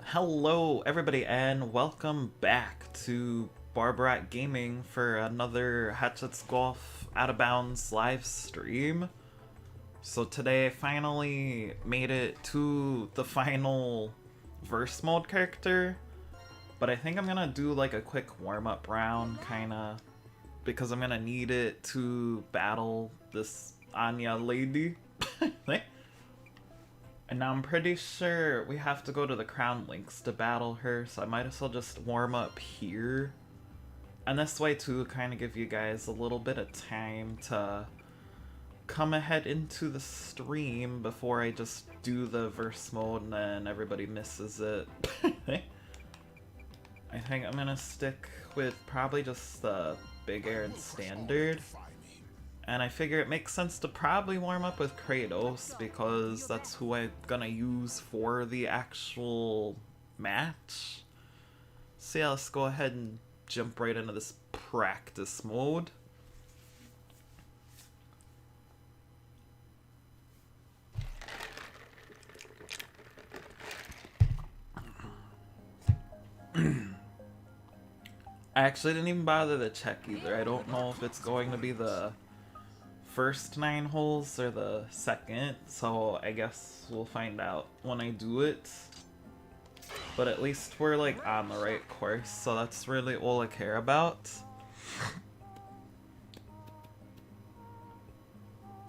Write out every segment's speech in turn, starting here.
Hello everybody and welcome back to Barbarat Gaming for another Hatchet's Golf Out of Bounds live stream. So today I finally made it to the final verse mode character, but I think I'm gonna do like a quick warm-up round kinda because I'm gonna need it to battle this Anya lady. And now I'm pretty sure we have to go to the Crown Links to battle her, so I might as well just warm up here. And this way too, kind of give you guys a little bit of time to come ahead into the stream before I just do the verse mode and then everybody misses it. I think I'm gonna stick with probably just the Big Air and Standard. And I figure it makes sense to probably warm up with Kratos because that's who I'm gonna use for the actual match. So yeah, let's go ahead and jump right into this practice mode. I actually didn't even bother to check either. I don't know if it's going to be the first 9 holes or the second, so I guess we'll find out when I do it. But at least we're like on the right course, so that's really all I care about.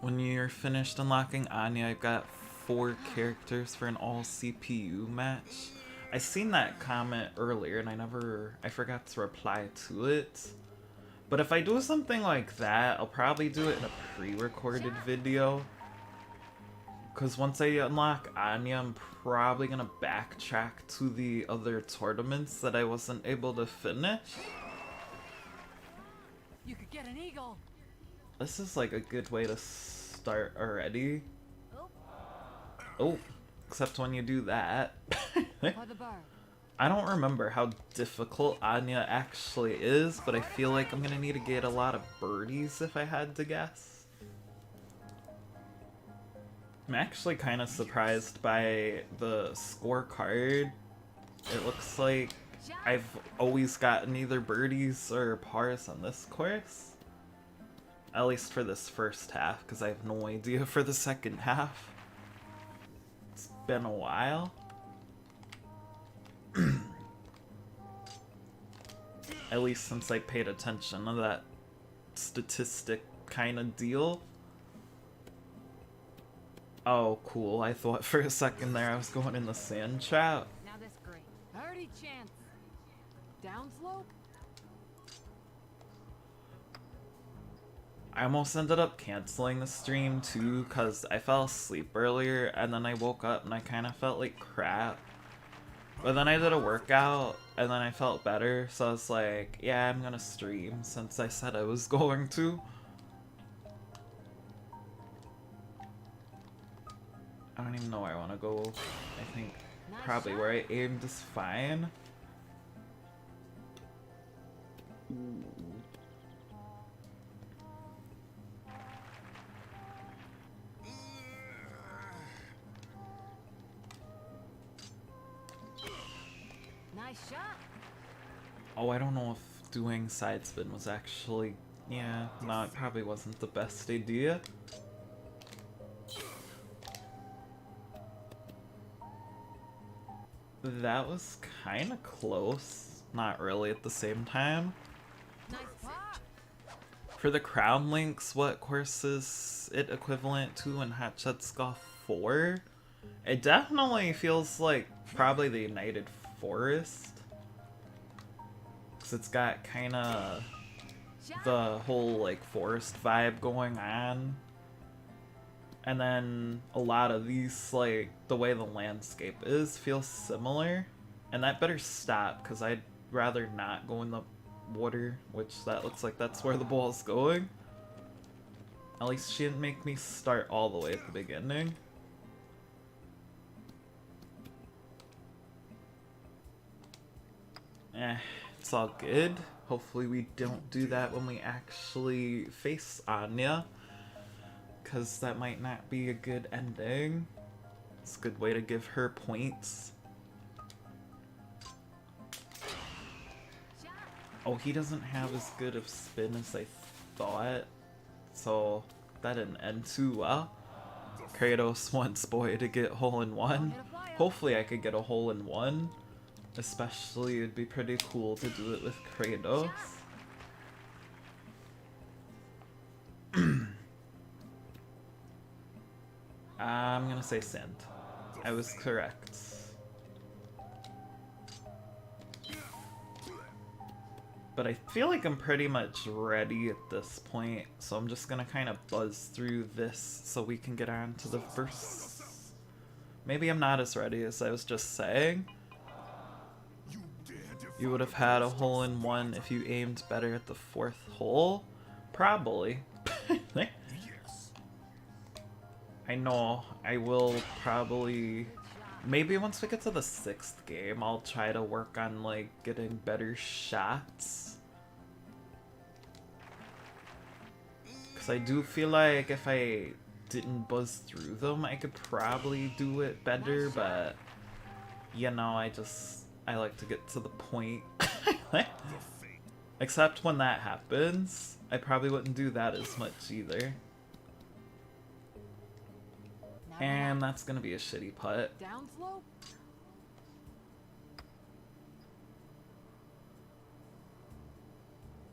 When you're finished unlocking Anya, I've got 4 characters for an all CPU match. I seen that comment earlier and I forgot to reply to it. But if I do something like that, I'll probably do it in a pre-recorded video. Because once I unlock Anya, I'm probably going to backtrack to the other tournaments that I wasn't able to finish. You could get an eagle. This is like a good way to start already. Oh, except when you do that. I don't remember how difficult Anya actually is, but I feel like I'm gonna need to get a lot of birdies if I had to guess. I'm actually kind of surprised by the scorecard. It looks like I've always gotten either birdies or pars on this course. At least for this first half, because I have no idea for the second half. It's been a while. At least since I paid attention to that statistic kind of deal. Oh, cool. I thought for a second there I was going in the sand trap. Now this green. Birdie chance. Downslope. I almost ended up canceling the stream too because I fell asleep earlier and then I woke up and I kind of felt like crap. But then I did a workout and then I felt better, so I was like, yeah, I'm gonna stream since I said I was going to. I don't even know where I want to go. I think probably where I aimed is fine. Ooh. Nice shot. Oh, I don't know if doing side spin was actually... Yeah, no, it probably wasn't the best idea. That was kind of close. Not really at the same time. Nice pot. For the Crown Links, what course is it equivalent to in Hatchet's Golf 4? It definitely feels like probably the United Forest. Because it's got kind of the whole like forest vibe going on. And then a lot of these, like, the way the landscape is feels similar. And that better stop, because I'd rather not go in the water, which that looks like that's where the ball's going. At least she didn't make me start all the way at the beginning. It's all good. Hopefully we don't do that when we actually face Anya. Because that might not be a good ending. It's a good way to give her points. Oh, he doesn't have as good of spin as I thought, so that didn't end too well. Kratos wants boy to get hole in one. Hopefully I could get a hole in one. Especially it'd be pretty cool to do it with Kratos. I'm gonna say sand. I was correct. But I feel like I'm pretty much ready at this point, so I'm just gonna kind of buzz through this so we can get on to the first. Maybe I'm not as ready as I was just saying. You would have had a hole in one if you aimed better at the fourth hole? Probably. I know, I will probably... Maybe once we get to the sixth game, I'll try to work on, like, getting better shots. Because I do feel like if I didn't buzz through them, I could probably do it better, but... You know, I like to get to the point. Except when that happens, I probably wouldn't do that as much either. And that's gonna be a shitty putt. Downslope?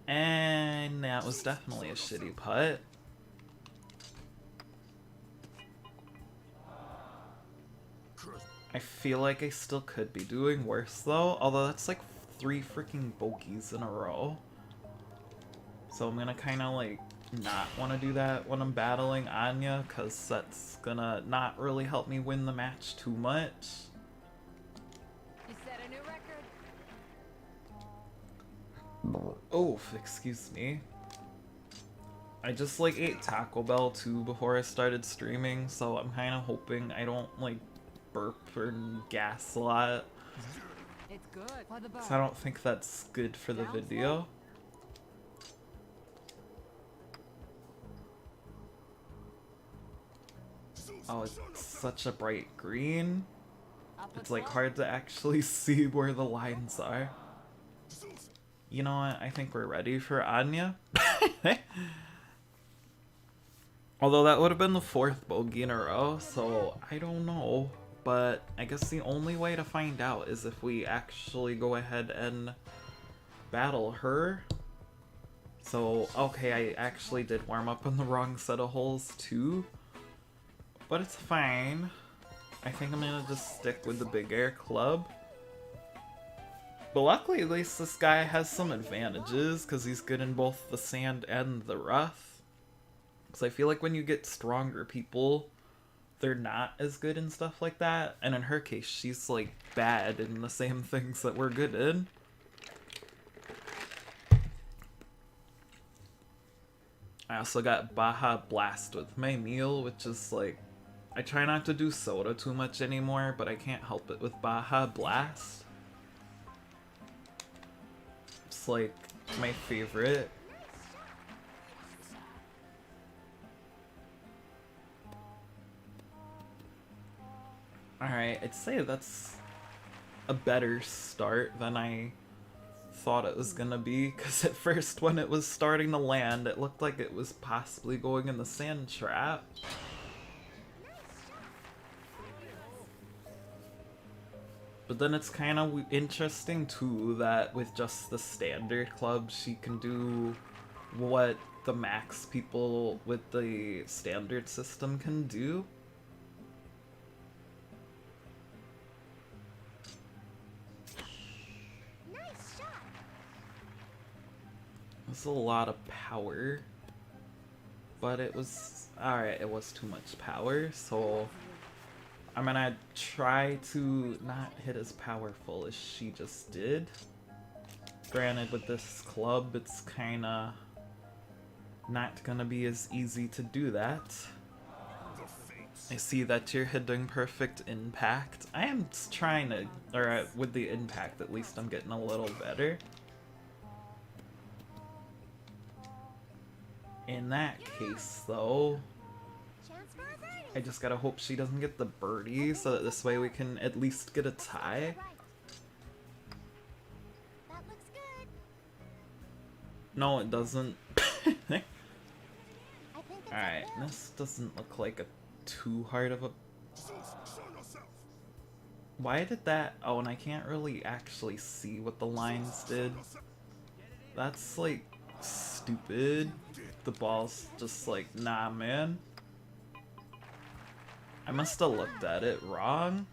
And that was definitely a shitty putt. I feel like I still could be doing worse though, although that's like 3 freaking bogeys in a row. So I'm gonna kinda like not want to do that when I'm battling Anya, because that's gonna not really help me win the match too much. You set a new record. Oh, excuse me. I just like ate Taco Bell too before I started streaming, so I'm kind of hoping I don't like burp or gas a lot. It's good for the Because I don't think that's good for the video. Oh, it's such a bright green. It's like hard to actually see where the lines are. You know what? I think we're ready for Anya. Although that would have been the 4th bogey in a row, so I don't know. But I guess the only way to find out is if we actually go ahead and battle her. So, okay, I actually did warm up on the wrong set of holes too. But it's fine. I think I'm gonna just stick with the big air club. But luckily, at least this guy has some advantages, because he's good in both the sand and the rough. Because I feel like when you get stronger people, they're not as good in stuff like that. And in her case, she's like bad in the same things that we're good in. I also got Baja Blast with my meal, which is like, I try not to do soda too much anymore, but I can't help it with Baja Blast. It's like my favorite. Alright, I'd say that's a better start than I thought it was gonna be, because at first when it was starting to land, it looked like it was possibly going in the sand trap. But then it's kind of interesting too that with just the standard club, she can do what the max people with the standard system can do. Nice shot. It's a lot of power, but it was alright. It was too much power, so I'm gonna try to not hit as powerful as she just did. Granted, with this club, it's kinda not gonna be as easy to do that. I see that you're hitting perfect impact. I am trying to, or with the impact at least I'm getting a little better. In that case though, I just gotta hope she doesn't get the birdie so that this way we can at least get a tie. That looks good. No, it doesn't. I think it's Alright, a this doesn't look like a too hard of a... Why did that... Oh, and I can't really actually see what the lines did. That's, like, stupid. The ball's just like, nah, man. I must have looked at it wrong.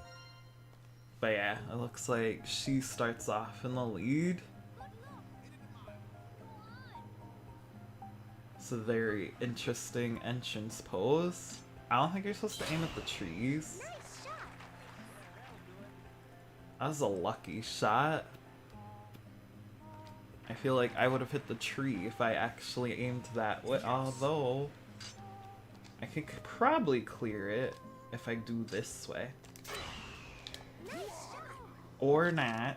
But yeah, it looks like she starts off in the lead. It's a very interesting entrance pose. I don't think you're supposed to aim at the trees. nice shot. That was a lucky shot. I feel like I would have hit the tree if I actually aimed that way, although I could probably clear it if I do this way. Nice shot. Or not.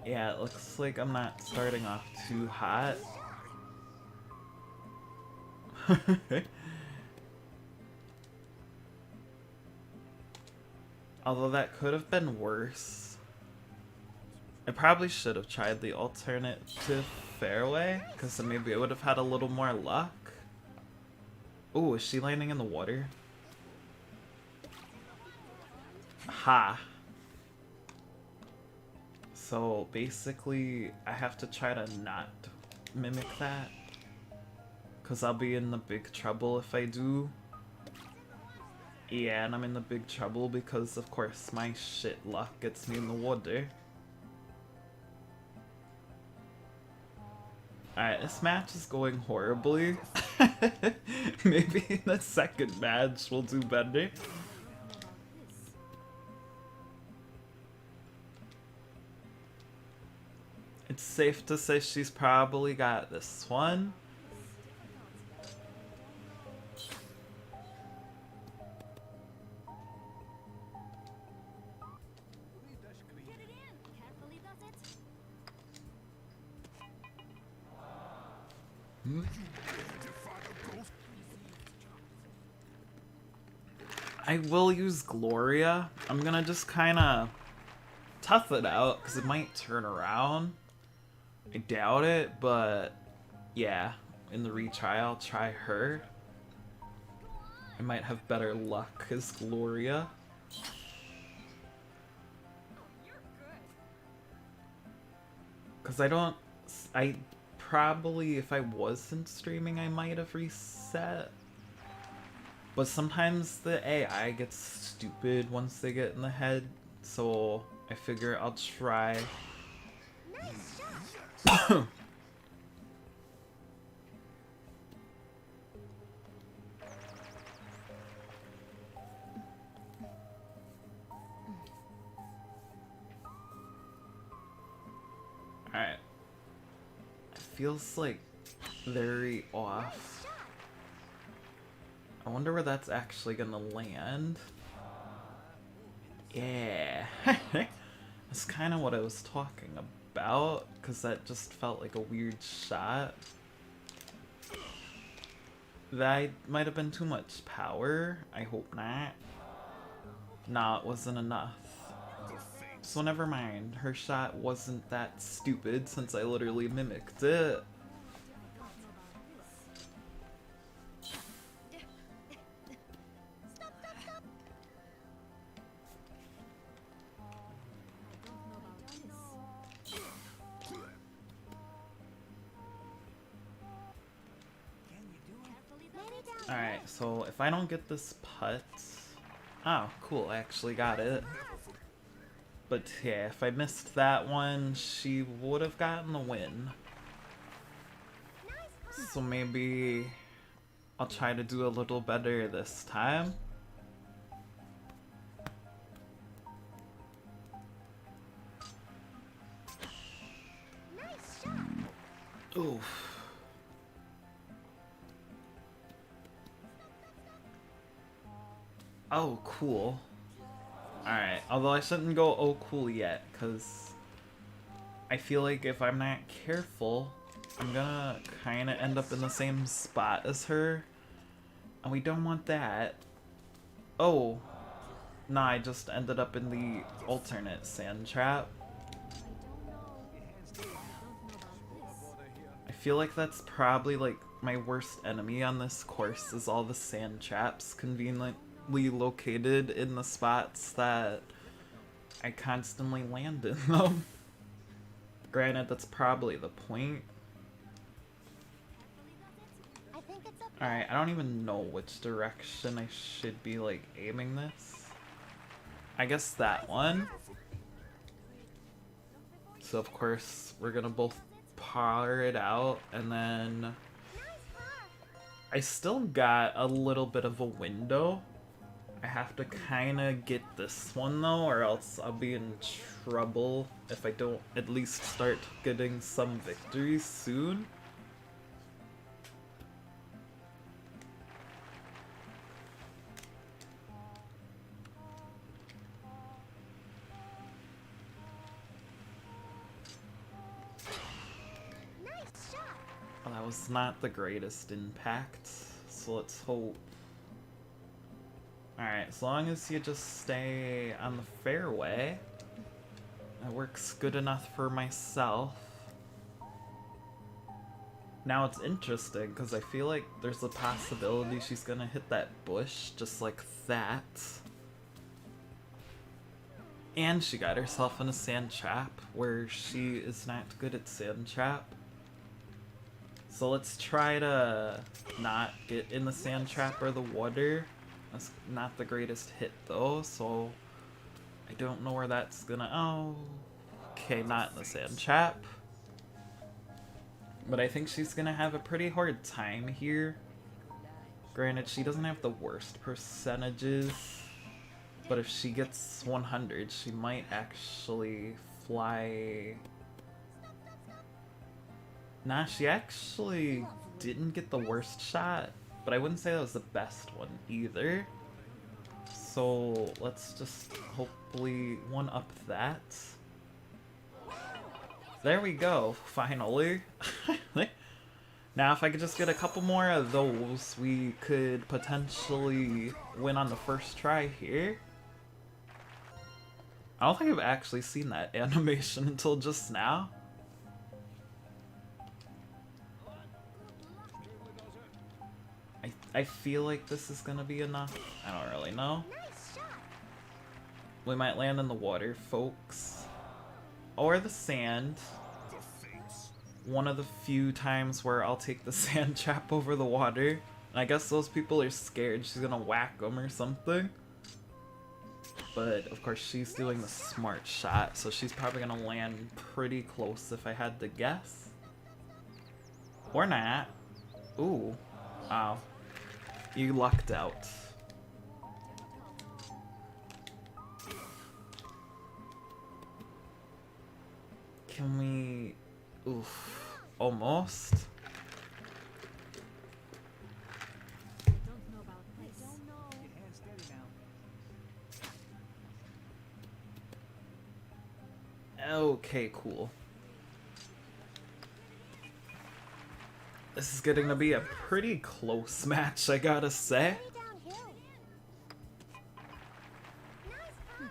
Yeah, it looks like I'm not starting off too hot. Although that could have been worse. I probably should have tried the alternative fairway, because then maybe I would have had a little more luck. Oh, is she landing in the water? Ha! So basically, I have to try to not mimic that. Because I'll be in the big trouble if I do. Yeah, and I'm in the big trouble because, of course, my shit luck gets me in the water. Alright, this match is going horribly. Maybe in the second match we'll do better. It's safe to say she's probably got this one. Get it in. Carefully does it. I will use Gloria. I'm gonna just kind of tough it out because it might turn around. I doubt it, but yeah, in the retry I'll try her. I might have better luck as Gloria. Because I probably, if I wasn't streaming, I might have reset. But sometimes the AI gets stupid once they get in the head, so I figure I'll try. Nice shot. Alright. It feels like very off. I wonder where that's actually gonna land. Yeah. That's kind of what I was talking about, because that just felt like a weird shot. That might have been too much power. I hope not. Nah, it wasn't enough. So never mind. Her shot wasn't that stupid since I literally mimicked it. Alright, so if I don't get this putt... Oh, cool, I actually got it. But yeah, if I missed that one, she would have gotten the win. So maybe I'll try to do a little better this time. Oof. Oh, cool. Alright, although I shouldn't go oh cool yet, because I feel like if I'm not careful, I'm gonna kind of end up in the same spot as her, and we don't want that. Oh. Nah, I just ended up in the alternate sand trap. I feel like that's probably like my worst enemy on this course is all the sand traps conveniently located in the spots that I constantly land in them. Granted, that's probably the point. I think it's up. Alright, I don't even know which direction I should be like aiming this. I guess that one. So of course we're gonna both par it out, and then I still got a little bit of a window. I have to kind of get this one though, or else I'll be in trouble if I don't at least start getting some victories soon. Nice shot. Well, that was not the greatest impact, so let's hope. Alright, as long as you just stay on the fairway, that works good enough for myself. Now it's interesting, because I feel like there's a possibility she's gonna hit that bush just like that. And she got herself in a sand trap, where she is not good at sand trap. So let's try to not get in the sand trap or the water. That's not the greatest hit though, so I don't know where that's gonna... Oh, okay, not in the sand trap. But I think she's gonna have a pretty hard time here. Granted, she doesn't have the worst percentages, but if she gets 100, she might actually fly... Nah, she actually didn't get the worst shot, but I wouldn't say that was the best one either. So let's just hopefully one-up that. There we go, finally. Now if I could just get a couple more of those, we could potentially win on the first try here. I don't think I've actually seen that animation until just now. I feel like this is gonna be enough. I don't really know. Nice shot. We might land in the water, folks. Or the sand. One of the few times where I'll take the sand trap over the water. And I guess those people are scared she's gonna whack them or something. But of course she's doing the smart shot, so she's probably gonna land pretty close if I had to guess. Or not. Ooh. Wow. You lucked out. Can we... Oof. Almost. Don't know about this. I don't know. Get hands steady now. Okay, cool. This is getting to be a pretty close match, I gotta say. Way downhill. Nice putt.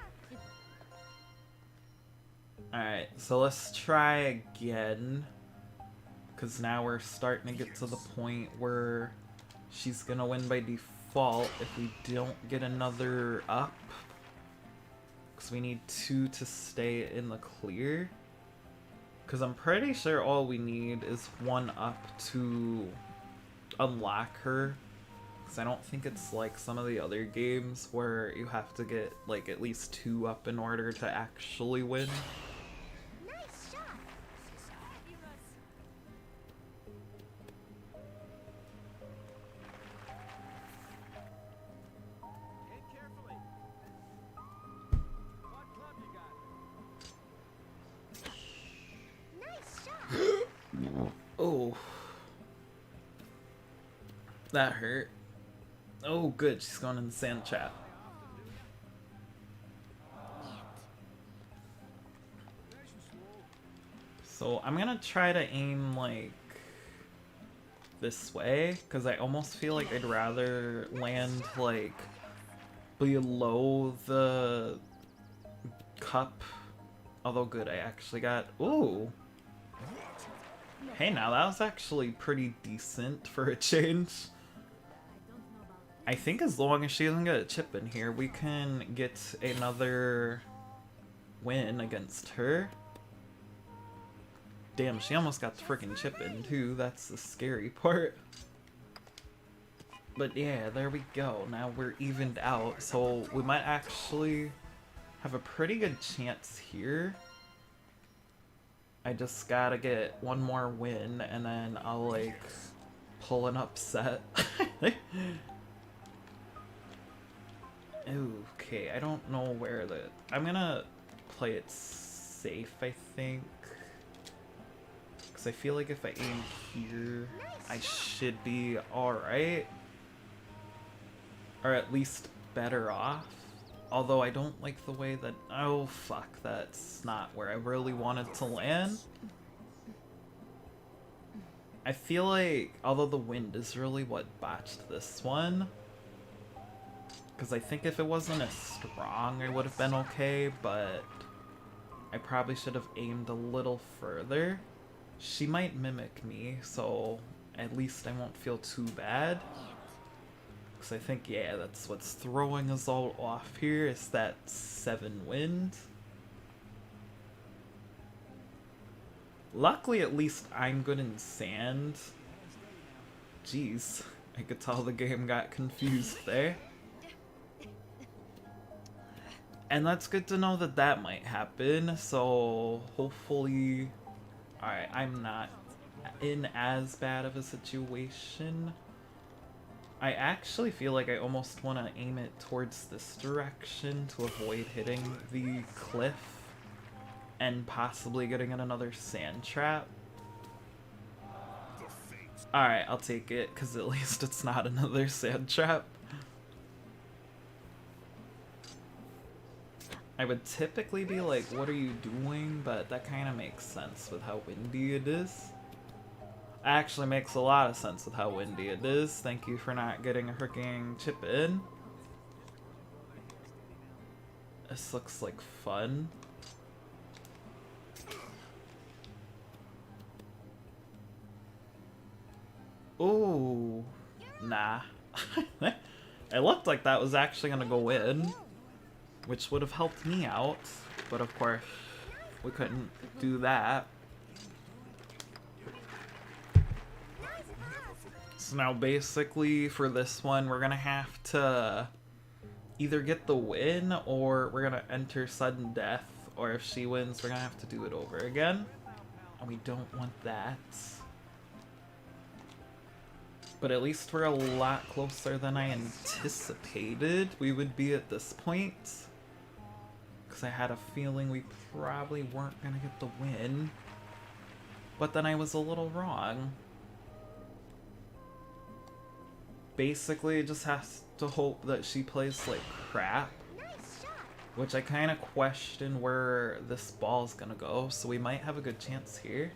Alright, so let's try again. Because now we're starting to get to the point where she's gonna win by default if we don't get another up. Because we need 2 to stay in the clear. Because I'm pretty sure all we need is 1 up to unlock her. Because I don't think it's like some of the other games where you have to get like at least 2 up in order to actually win. Nice shot. Hit carefully. What club you got? Nice shot. Oh. That hurt. Oh good, she's going in the sand trap. So I'm gonna try to aim like this way, because I almost feel like I'd rather land like below the cup. Although good, I actually got... Ooh! Hey, now that was actually pretty decent for a change. I think as long as she doesn't get a chip in here, we can get another win against her. Damn, she almost got the freaking chip in too. That's the scary part. But yeah, there we go. Now we're evened out, so we might actually have a pretty good chance here. I just gotta get one more win, and then I'll, like, pull an upset. Okay, I don't know where the... I'm gonna play it safe, I think. Because I feel like if I aim here, I should be alright. Or at least better off. Although I don't like the way that... Oh, fuck. That's not where I really wanted to land. I feel like... Although the wind is really what botched this one. Because I think if it wasn't as strong, I would have been okay. But I probably should have aimed a little further. She might mimic me, so at least I won't feel too bad. Because I think, yeah, that's what's throwing us all off here, is that 7 wind. Luckily, at least I'm good in sand. Jeez, I could tell the game got confused there. And that's good to know that that might happen, so hopefully... Alright, I'm not in as bad of a situation. I actually feel like I almost want to aim it towards this direction to avoid hitting the cliff and possibly getting in another sand trap. Alright, I'll take it, because at least it's not another sand trap. I would typically be like, what are you doing? But that kind of makes sense with how windy it is. Actually makes a lot of sense with how windy it is. Thank you for not getting a freaking chip in. This looks like fun. Ooh, nah. It looked like that was actually gonna go in, which would have helped me out, but of course we couldn't do that. So now basically for this one, we're gonna have to either get the win or we're gonna enter sudden death, or if she wins, we're gonna have to do it over again. And we don't want that. But at least we're a lot closer than I anticipated we would be at this point. Because I had a feeling we probably weren't gonna get the win. But then I was a little wrong. Basically, just has to hope that she plays like crap. Which I kind of question where this ball's gonna go, so we might have a good chance here.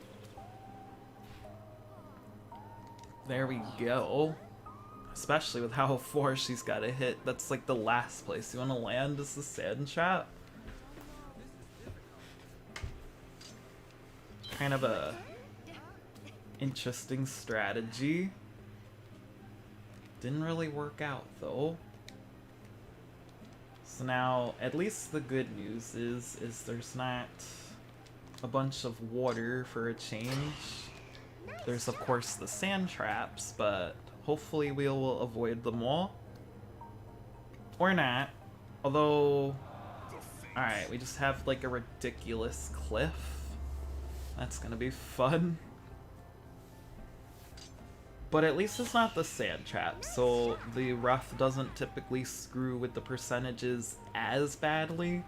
There we go. Especially with how far she's got to hit. That's like the last place you want to land is the sand trap. Kind of a interesting strategy. Didn't really work out though. So now, at least the good news is there's not a bunch of water for a change. There's of course the sand traps, but hopefully we will avoid them all. Or not. Although, alright, we just have like a ridiculous cliff. That's gonna be fun. But at least it's not the sand trap, so the rough doesn't typically screw with the percentages as badly.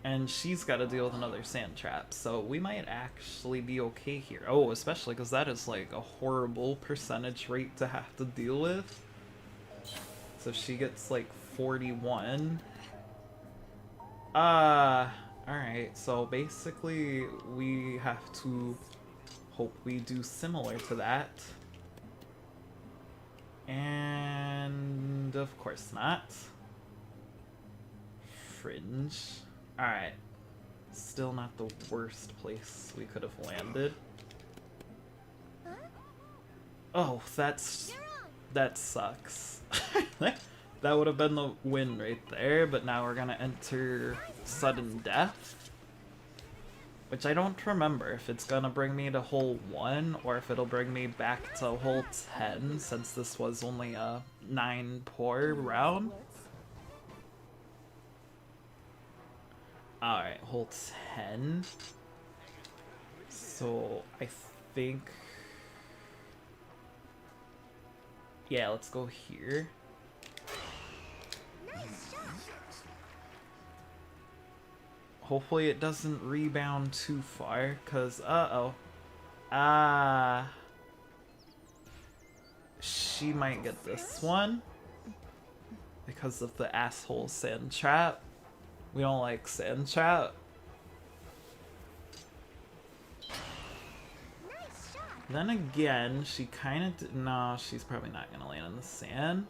And she's got to deal with another sand trap, so we might actually be okay here. Oh, especially because that is like a horrible percentage rate to have to deal with. So she gets like 41. Alright, so basically we have to hope we do similar to that. And of course not. Fringe. Alright. Still not the worst place we could have landed. Oh, that sucks. That would have been the win right there, but now we're gonna enter sudden death. Which I don't remember if it's gonna bring me to hole 1 or if it'll bring me back to hole 10 since this was only a 9 pour round. Alright, hole 10. So I think... yeah, let's go here. Hopefully it doesn't rebound too far, cause she might get this one because of the asshole sand trap. We don't like sand trap. Then again, she kind of no, she's probably not gonna land in the sand.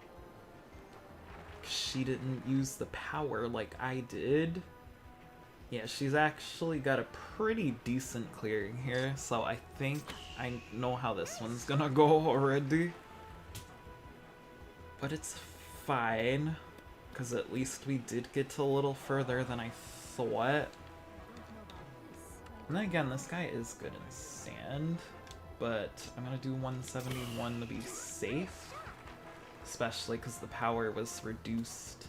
She didn't use the power like I did. Yeah, she's actually got a pretty decent clearing here, so I think I know how this one's gonna go already. But it's fine, because at least we did get a little further than I thought. And then again, this guy is good in sand, but I'm gonna do 171 to be safe, especially because the power was reduced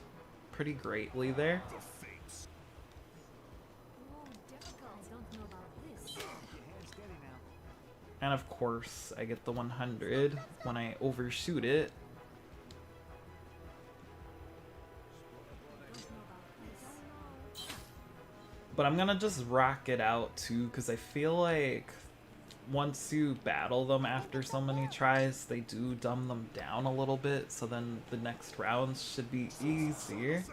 pretty greatly there. And of course, I get the 100 when I overshoot it. But I'm gonna just rock it out too, because I feel like once you battle them after so many tries, they do dumb them down a little bit, so then the next rounds should be easier.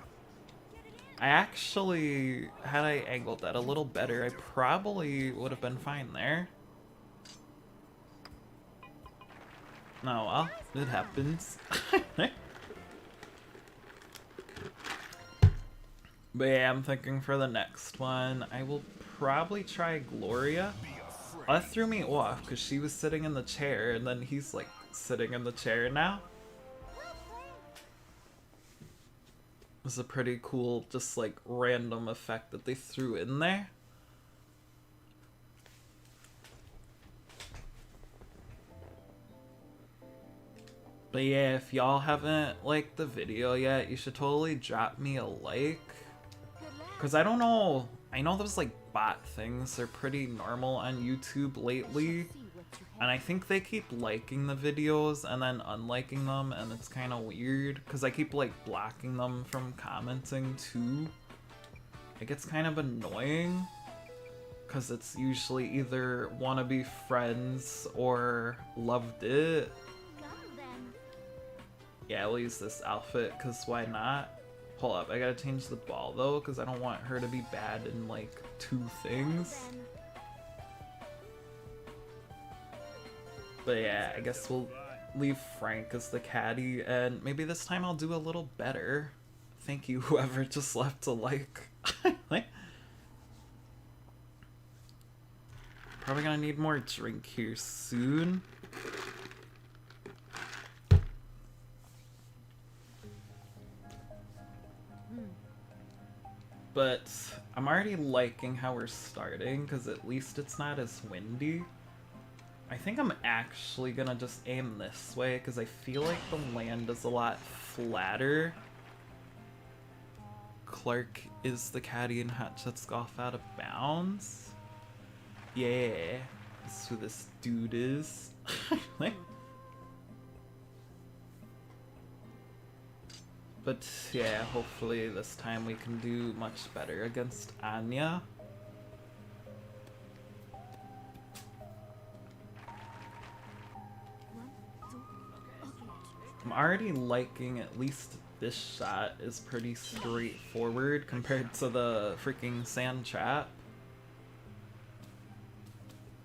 I actually, had I angled that a little better, I probably would have been fine there. Oh well, it happens. But yeah, I'm thinking for the next one, I will probably try Gloria. That threw me off because she was sitting in the chair and then he's like sitting in the chair now. It was a pretty cool, just like random effect that they threw in there. But yeah, if y'all haven't liked the video yet, you should totally drop me a like. Because I don't know, I know those like bot things are pretty normal on YouTube lately. And I think they keep liking the videos and then unliking them, and it's kind of weird because I keep like blocking them from commenting too. It gets kind of annoying because it's usually either wanna be friends or loved it. Yeah, we'll use this outfit, because why not? Hold up, I gotta change the ball though, because I don't want her to be bad in like 2 things. But yeah, I guess we'll leave Frank as the caddy, and maybe this time I'll do a little better. Thank you, whoever just left a like. Probably gonna need more drink here soon. But I'm already liking how we're starting, because at least it's not as windy. I think I'm actually gonna just aim this way, because I feel like the land is a lot flatter. Clark is the caddy and Hatchet's golf out of bounds. Yeah, that's who this dude is. But yeah, hopefully this time we can do much better against Anya. I'm already liking at least this shot is pretty straightforward compared to the freaking sand trap.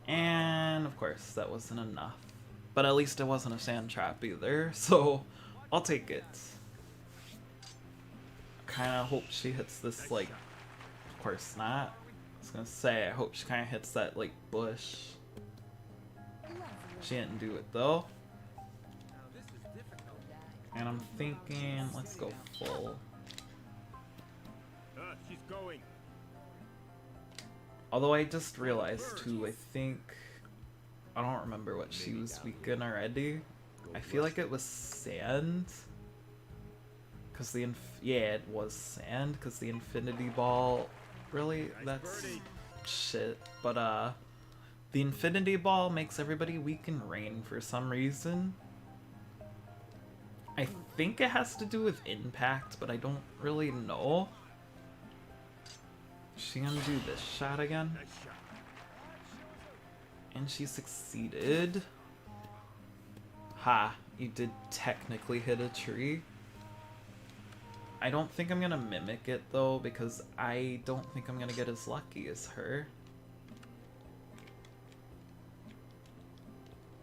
And of course that wasn't enough. But at least it wasn't a sand trap either, so I'll take it. Kinda hope she hits this, like, of course not. I was gonna say, I hope she kinda hits that, like, bush. She didn't do it though. And I'm thinking, let's go full. She's going. Although I just realized too, I think, I don't remember what she was weak in already. I feel like it was sand. Cause the yeah, it was sand. Cause the infinity ball, really, that's shit. But the infinity ball makes everybody weak in rain for some reason. I think it has to do with impact, but I don't really know. Is she gonna do this shot again? And she succeeded. Ha, you did technically hit a tree. I don't think I'm gonna mimic it though, because I don't think I'm gonna get as lucky as her.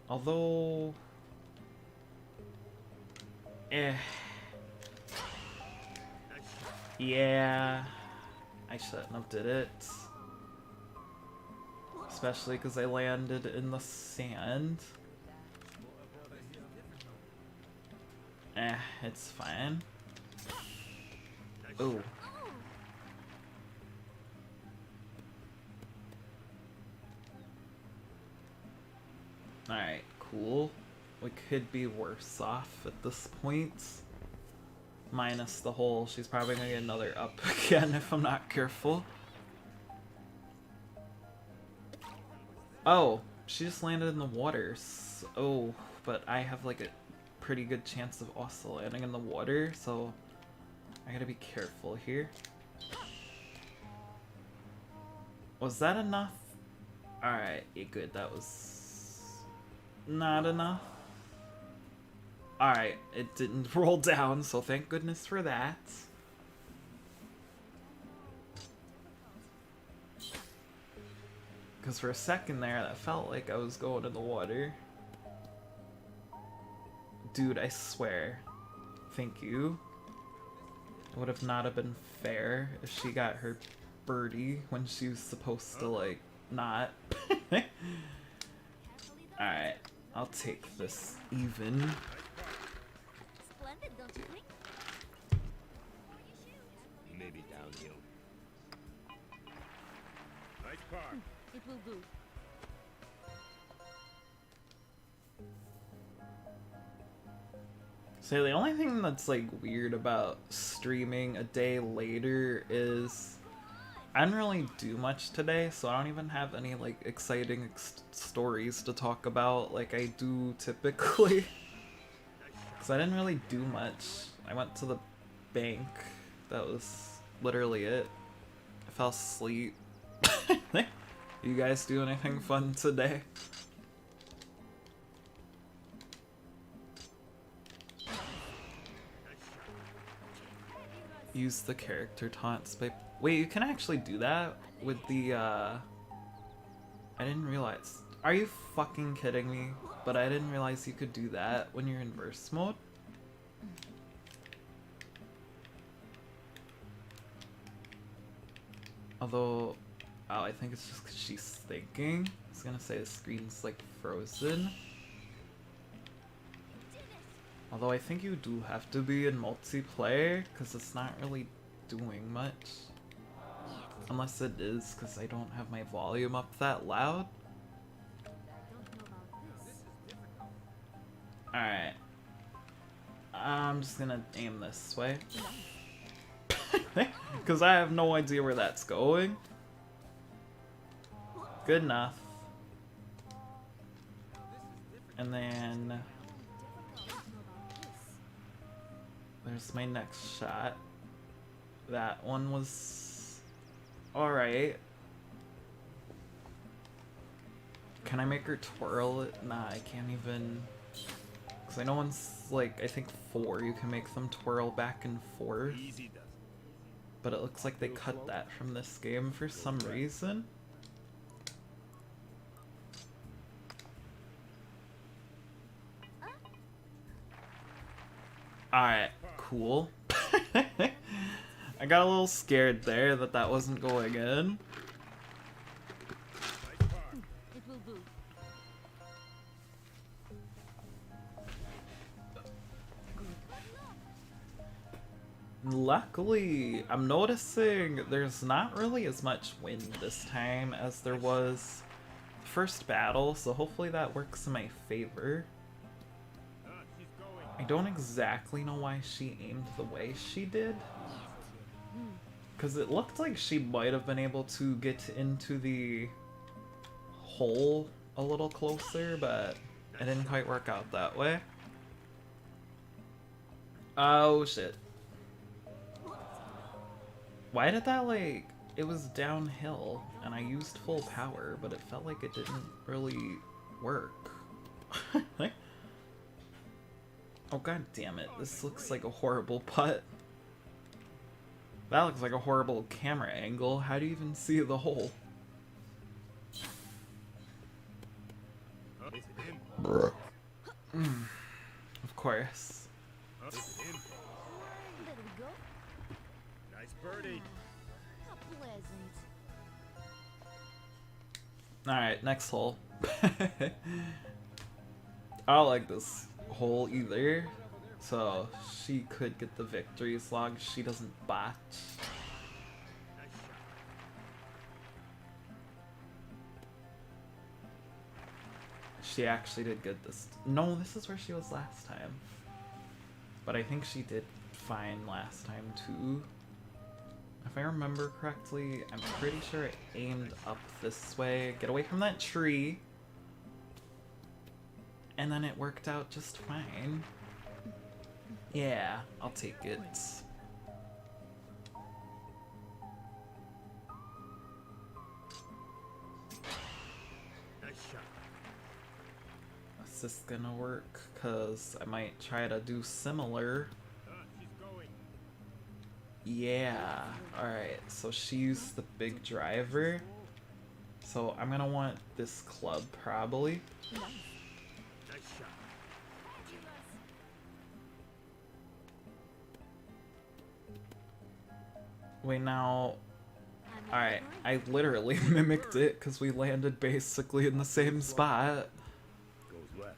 Although... Yeah... I shouldn't have did it. Especially because I landed in the sand. It's fine. Ooh. Alright, cool. We could be worse off at this point. Minus the hole. She's probably gonna get another up again if I'm not careful. Oh, she just landed in the water. Oh, but I have like a pretty good chance of also landing in the water, so I gotta be careful here. Was that enough? Alright, yeah, good. That was not enough. Alright, it didn't roll down, so thank goodness for that. Because for a second there, that felt like I was going in the water. Dude, I swear. Thank you. It would have not have been fair if she got her birdie when she was supposed to, like, not. Alright, I'll take this even. Splendid, don't you think? Maybe downhill. Nice par. It will do. So the only thing that's like weird about streaming a day later is I didn't really do much today, so I don't even have any like exciting stories to talk about like I do typically. Because I didn't really do much. I went to the bank. That was literally it. I fell asleep. You guys do anything fun today? Use the character taunts by... Wait, you can actually do that with the, I didn't realize. Are you fucking kidding me? But I didn't realize you could do that when you're in verse mode. Although, oh, I think it's just because she's thinking. I was gonna say the screen's like frozen. Although I think you do have to be in multiplayer, because it's not really doing much. Unless it is, because I don't have my volume up that loud. Alright. I'm just gonna aim this way. Because I have no idea where that's going. Good enough. And then... there's my next shot. That one was... alright. Can I make her twirl it? Nah, I can't even... because I know one's like, I think 4, you can make them twirl back and forth. But it looks like they cut that from this game for some reason. Alright, cool. I got a little scared there that that wasn't going in. Nice par. It will do. Luckily, I'm noticing there's not really as much wind this time as there was first battle, so hopefully that works in my favor. She's going. I don't exactly know why she aimed the way she did, because it looked like she might have been able to get into the hole a little closer, but it didn't quite work out that way. Oh shit. Why did that, like, it was downhill and I used full power, but it felt like it didn't really work. Oh god damn it, this looks like a horrible putt. That looks like a horrible camera angle. How do you even see the hole? Is it in? Of course. Is it in? There we go. Nice birdie. How pleasant. Alright, next hole. I don't like this hole either. So she could get the victory as long as she doesn't botch. Nice shot. She actually did good this. No, this is where she was last time. But I think she did fine last time too. If I remember correctly, I'm pretty sure it aimed up this way. Get away from that tree. And then it worked out just fine. Yeah, I'll take it. Nice shot. Is this gonna work? Cause I might try to do similar. She's going. Yeah, alright, so she used the big driver. So I'm gonna want this club probably. Nice shot. Wait, now. Alright, I literally mimicked it because we landed basically in the same spot. Goes left.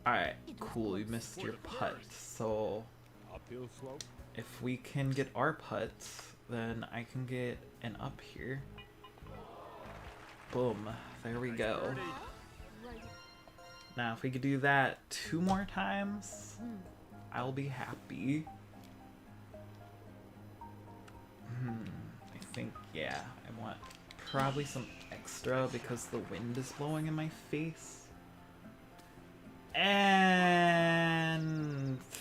Alright, cool, you missed your putt. So Uphill slope. if we can get our putt, then I can get an up here. Boom, there we go. Birdie. Right. Now if we could do that 2 more times, I'll be happy. I think, yeah, I want probably some extra because the wind is blowing in my face. And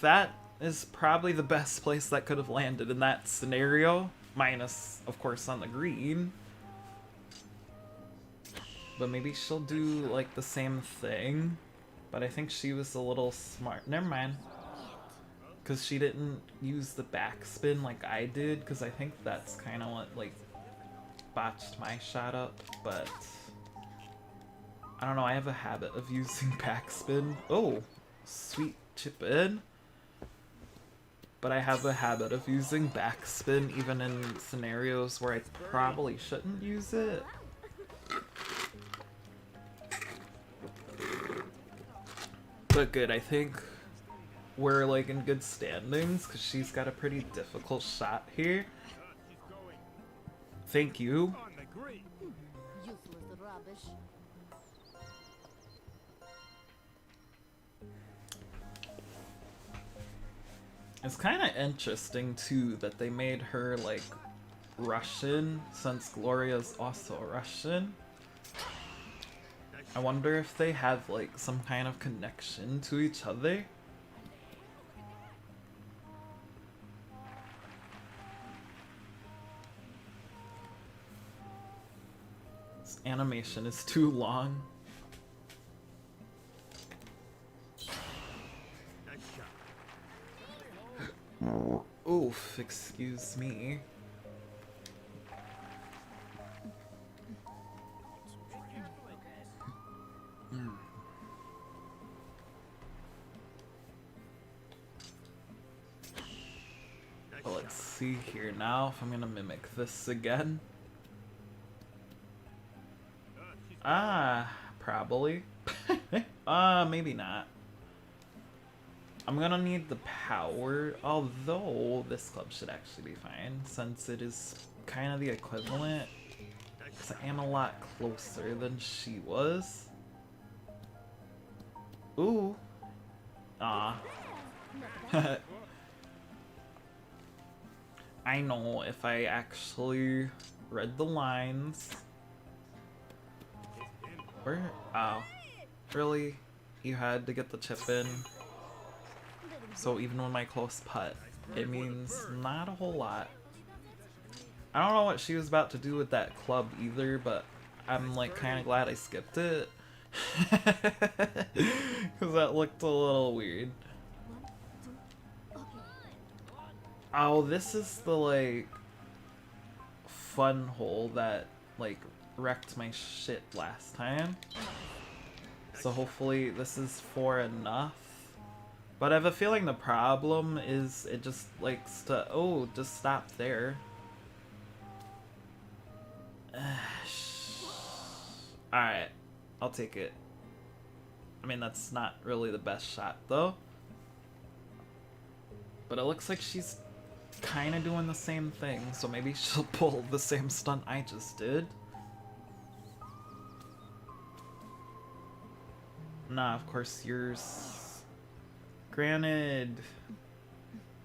that is probably the best place that could have landed in that scenario. Minus, of course, on the green. But maybe she'll do, like, the same thing. But I think she was a little smart. Never mind. Because she didn't use the backspin like I did. Because I think that's kind of what, like, botched my shot up. But I don't know. I have a habit of using backspin. Oh, sweet chip in. But I have a habit of using backspin even in scenarios where I probably shouldn't use it. But good, I think we're like in good standings because she's got a pretty difficult shot here. She's going. Thank you. On the green. Useless rubbish. It's kind of interesting too that they made her like Russian since Gloria's also Russian. I wonder if they have like some kind of connection to each other. This animation is too long. Nice shot. Oof, excuse me. see here now if I'm gonna mimic this again. Probably. Maybe not. I'm gonna need the power, although this club should actually be fine since it is kind of the equivalent. Because I am a lot closer than she was. Ooh. Ah. I know if I actually read the lines. Where? Oh. Really? You had to get the chip in? So even when my close putt, it means not a whole lot. I don't know what she was about to do with that club either, but I'm like kind of glad I skipped it. Because that looked a little weird. Oh, this is the like fun hole that like wrecked my shit last time. So hopefully this is for enough. But I have a feeling the problem is it just likes to... Oh, just stop there. Alright, I'll take it. I mean, that's not really the best shot, though. But it looks like she's kind of doing the same thing, so maybe she'll pull the same stunt I just did. Nah, of course, yours... Granted,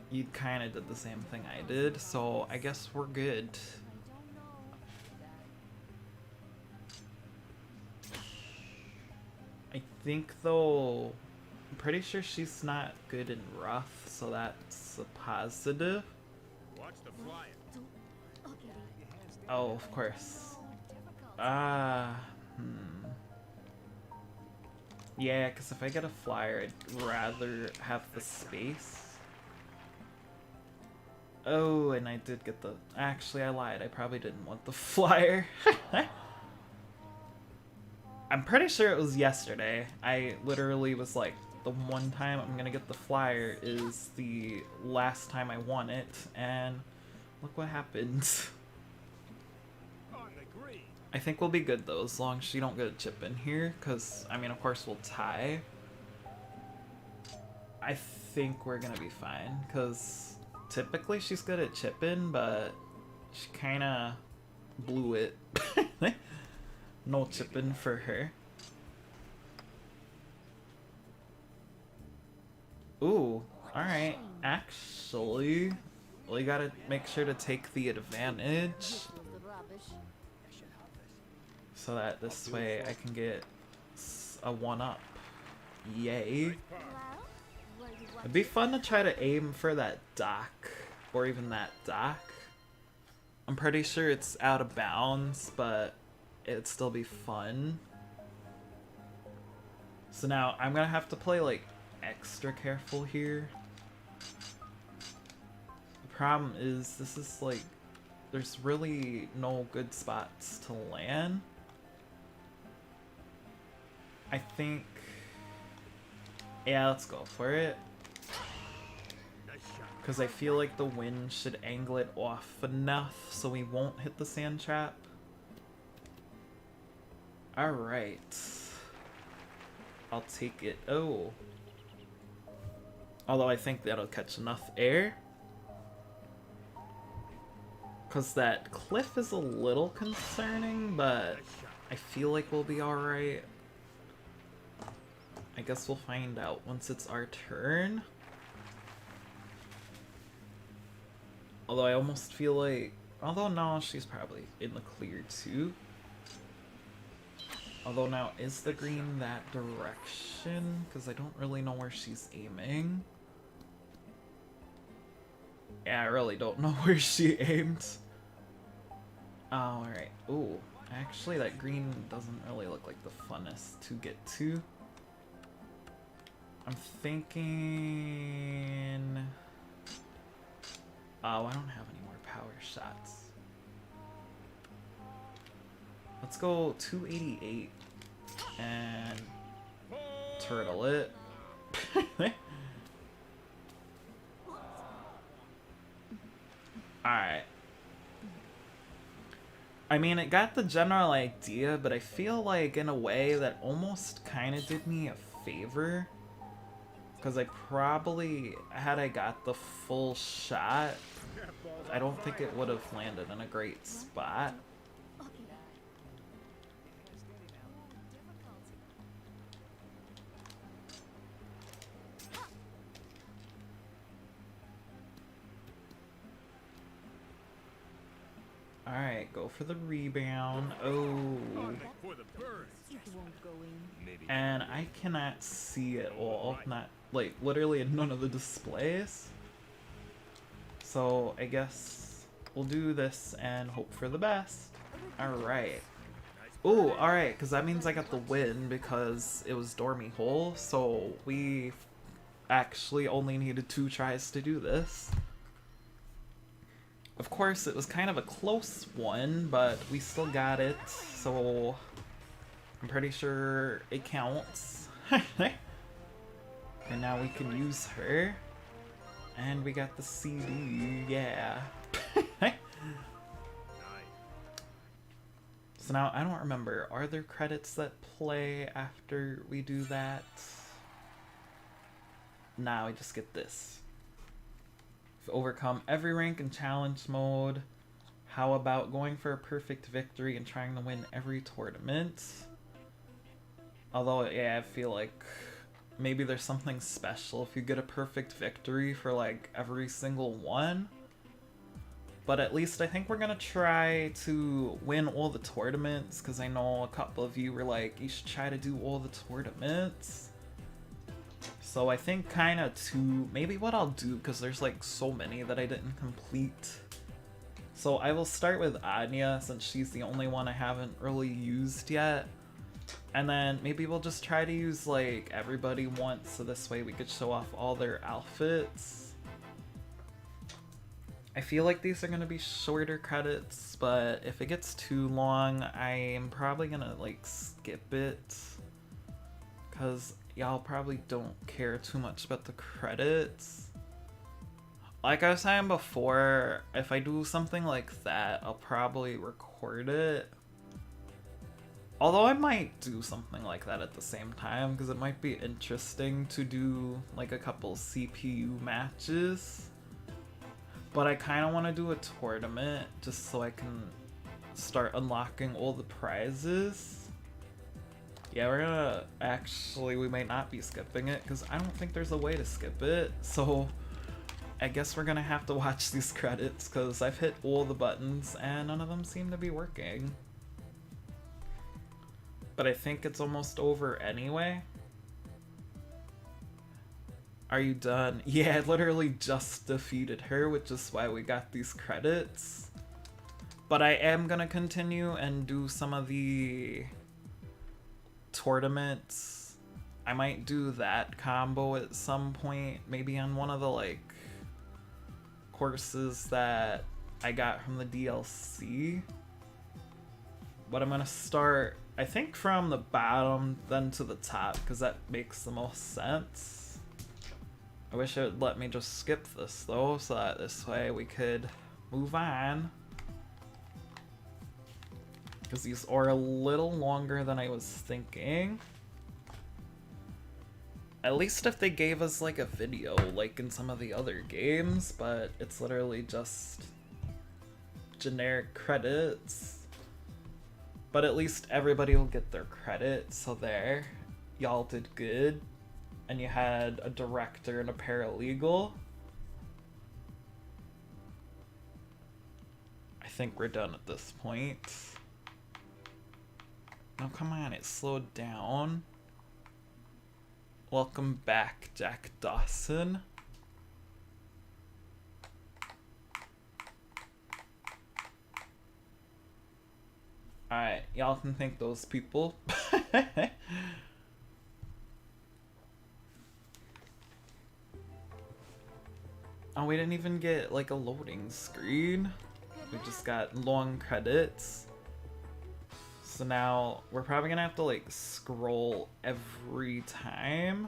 you kind of did the same thing I did, so I guess we're good. I think, though, I'm pretty sure she's not good in rough, so that's a positive. Watch the flyer. Oh, of course. Yeah, because if I get a flyer, I'd rather have the space. Oh, and I did get the... Actually, I lied. I probably didn't want the flyer. I'm pretty sure it was yesterday. I literally was like, the one time I'm gonna get the flyer is the last time I won it, and look what happened. On the green. I think we'll be good though, as long as she don't get a chip in here, because, I mean, of course we'll tie. I think we're gonna be fine, because typically she's good at chipping, but she kinda blew it. No chipping for her. Ooh, alright. Actually, we gotta make sure to take the advantage. So that this way I can get a 1-up. Yay. It'd be fun to try to aim for that dock, or even that dock. I'm pretty sure it's out of bounds, but it'd still be fun. So now I'm gonna have to play like extra careful here. The problem is this is like, there's really no good spots to land. I think, yeah, let's go for it. Because I feel like the wind should angle it off enough so we won't hit the sand trap. Alright. I'll take it. Oh. Although I think that'll catch enough air. Because that cliff is a little concerning, but I feel like we'll be alright. I guess we'll find out once it's our turn. Although I almost feel like... Although no, she's probably in the clear too. Although now, is the green that direction? Because I don't really know where she's aiming. Yeah, I really don't know where she aimed. Alright. Ooh. Actually, that green doesn't really look like the funnest to get to. I'm thinking... Oh, I don't have any more power shots. Let's go 288 and turtle it. Alright. I mean, it got the general idea, but I feel like in a way that almost kind of did me a favor. Because I probably, had I got the full shot, I don't think it would have landed in a great spot. Okay. Alright, go for the rebound. Oh. For the birds. It won't go in. Maybe. And I cannot see it all. Not, like, literally in none of the displays. So, I guess we'll do this and hope for the best. Alright. Ooh, alright, because that means I got the win because it was Dormy Hole. So, we actually only needed 2 tries to do this. Of course, it was kind of a close one, but we still got it, so I'm pretty sure it counts. And now we can use her. And we got the CD, yeah. Nice. So now, I don't remember, are there credits that play after we do that? Nah, we just get this. Overcome every rank in challenge mode. How about going for a perfect victory and trying to win every tournament? Although, yeah, I feel like maybe there's something special if you get a perfect victory for like every single one. But at least I think we're gonna try to win all the tournaments, because I know a couple of you were like, you should try to do all the tournaments. So I think kind of maybe what I'll do, because there's like so many that I didn't complete. So I will start with Anya, since she's the only one I haven't really used yet. And then maybe we'll just try to use like everybody once, so this way we could show off all their outfits. I feel like these are going to be shorter credits, but if it gets too long, I am probably going to like skip it. Because y'all probably don't care too much about the credits. Like I was saying before, if I do something like that, I'll probably record it. Although I might do something like that at the same time, because it might be interesting to do like a couple CPU matches. But I kind of want to do a tournament, just so I can start unlocking all the prizes. Yeah, we're gonna, actually, we might not be skipping it, because I don't think there's a way to skip it. So I guess we're gonna have to watch these credits, because I've hit all the buttons, and none of them seem to be working. But I think it's almost over anyway. Are you done? Yeah, I literally just defeated her, which is why we got these credits. But I am gonna continue and do some of the tournaments. I might do that combo at some point, maybe on one of the like courses that I got from the DLC. But I'm gonna start, I think, from the bottom then to the top, because that makes the most sense. I wish it would let me just skip this though, so that this way we could move on. Because these are a little longer than I was thinking. At least if they gave us like a video, like in some of the other games, but it's literally just generic credits. But at least everybody will get their credit, so there. Y'all did good. And you had a director and a paralegal. I think we're done at this point. Oh, come on, it slowed down. Welcome back, Jack Dawson. Alright, y'all can thank those people. Oh, we didn't even get like a loading screen. We just got long credits. So now we're probably gonna have to like scroll every time.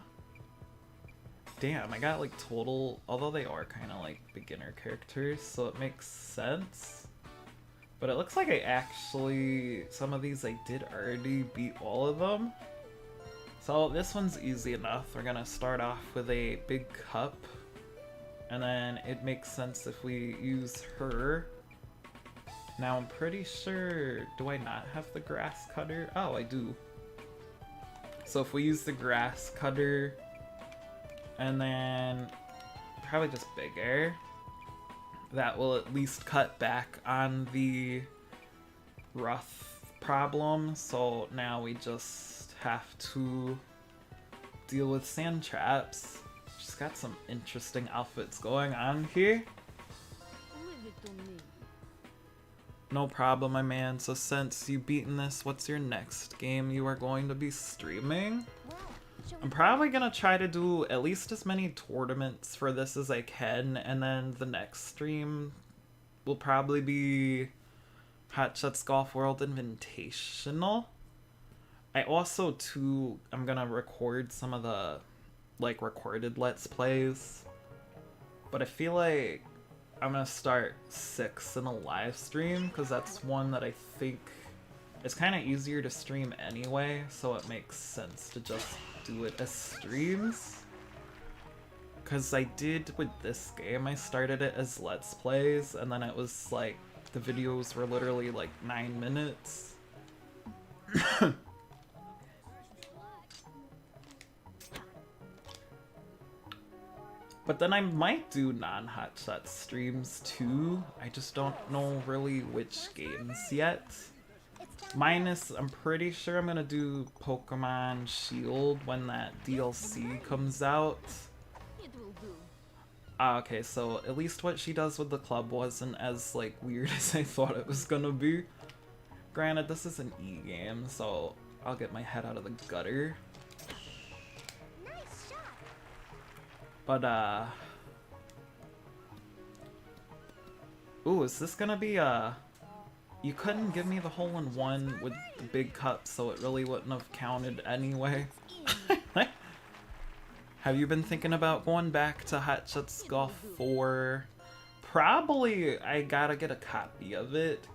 Damn, I got like total, although they are kind of like beginner characters, so it makes sense. But it looks like I actually, some of these I did already beat all of them. So this one's easy enough. We're gonna start off with a big cup. And then it makes sense if we use her. Now I'm pretty sure, do I not have the grass cutter? Oh, I do. So if we use the grass cutter, and then probably just bigger, that will at least cut back on the rough problem. So now we just have to deal with sand traps. Just got some interesting outfits going on here. Leave it to me. No problem, my man. So since you've beaten this, what's your next game you are going to be streaming? Well, shall I'm we probably gonna try to do at least as many tournaments for this as I can, and then the next stream will probably be Hot Shots Golf World Invitational. I also, too, I'm gonna record some of the, like, recorded Let's Plays, but I feel like I'm gonna start 6 in a live stream, because that's one that I think is kind of easier to stream anyway, so it makes sense to just do it as streams. Because I did with this game, I started it as Let's Plays, and then it was like, the videos were literally like 9 minutes. But then I might do non-Hot Shots streams too. I just don't know really which games yet. Minus, I'm pretty sure I'm gonna do Pokemon Shield when that DLC comes out. It will do. Okay, so at least what she does with the club wasn't as like weird as I thought it was gonna be. Granted, this is an e-game, so I'll get my head out of the gutter. nice shot? But ooh, is this gonna be you couldn't give me the hole-in-one with the big cup, so it really wouldn't have counted anyway. Have you been thinking about going back to Hot Shots Golf 4? Probably I gotta get a copy of it,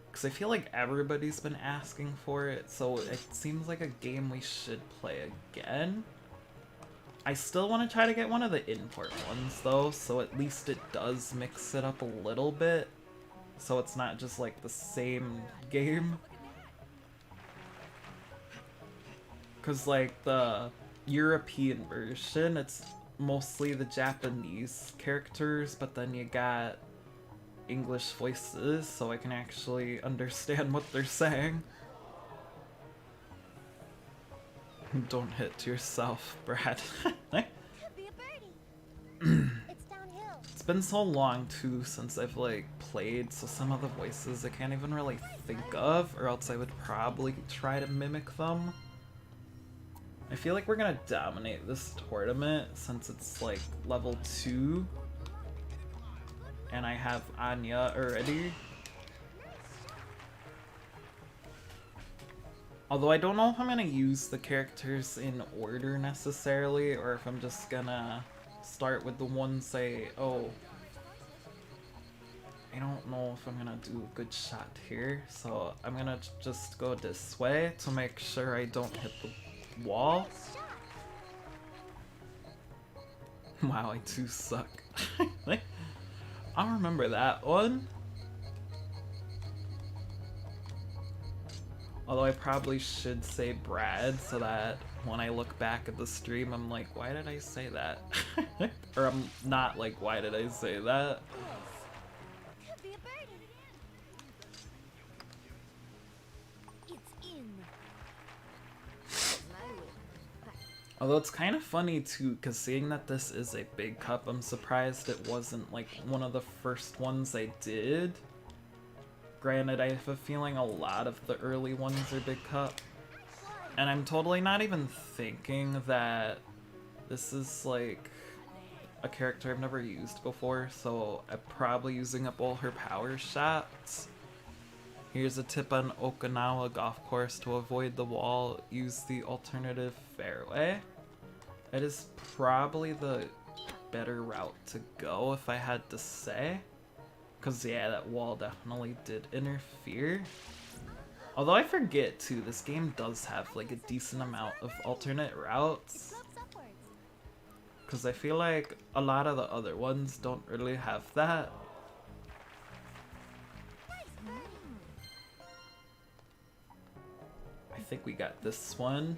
because I feel like everybody's been asking for it, so it seems like a game we should play again. I still want to try to get one of the import ones though, so at least it does mix it up a little bit, so it's not just like the same game. Because like the European version, it's mostly the Japanese characters, but then you got English voices, so I can actually understand what they're saying. Don't hit yourself, Brad. Could be a birdie. It's downhill. It's been so long too since I've like played, so some of the voices I can't even really think of, or else I would probably try to mimic them. I feel like we're gonna dominate this tournament since it's like level 2 and I have Anya already. Although I don't know if I'm gonna use the characters in order necessarily, or if I'm just gonna start with the ones I don't know if I'm gonna do a good shot here, so I'm gonna just go this way to make sure I don't hit the wall. Wow, I do suck. I'll remember that one. Although I probably should say Brad, so that when I look back at the stream, I'm like, why did I say that? Or I'm not like, why did I say that? Could be a birdie. It's in. My way. Although it's kind of funny too, because seeing that this is a big cup, I'm surprised it wasn't like one of the first ones I did. Granted, I have a feeling a lot of the early ones are big cup. And I'm totally not even thinking that this is like a character I've never used before, so I'm probably using up all her power shots. Here's a tip on Okinawa golf course: to avoid the wall, use the alternative fairway. It is probably the better route to go if I had to say. Because, yeah, that wall definitely did interfere. Although I forget, too, this game does have, like, a decent amount of alternate routes. Slopes upwards. Because I feel like a lot of the other ones don't really have that. I think we got this one.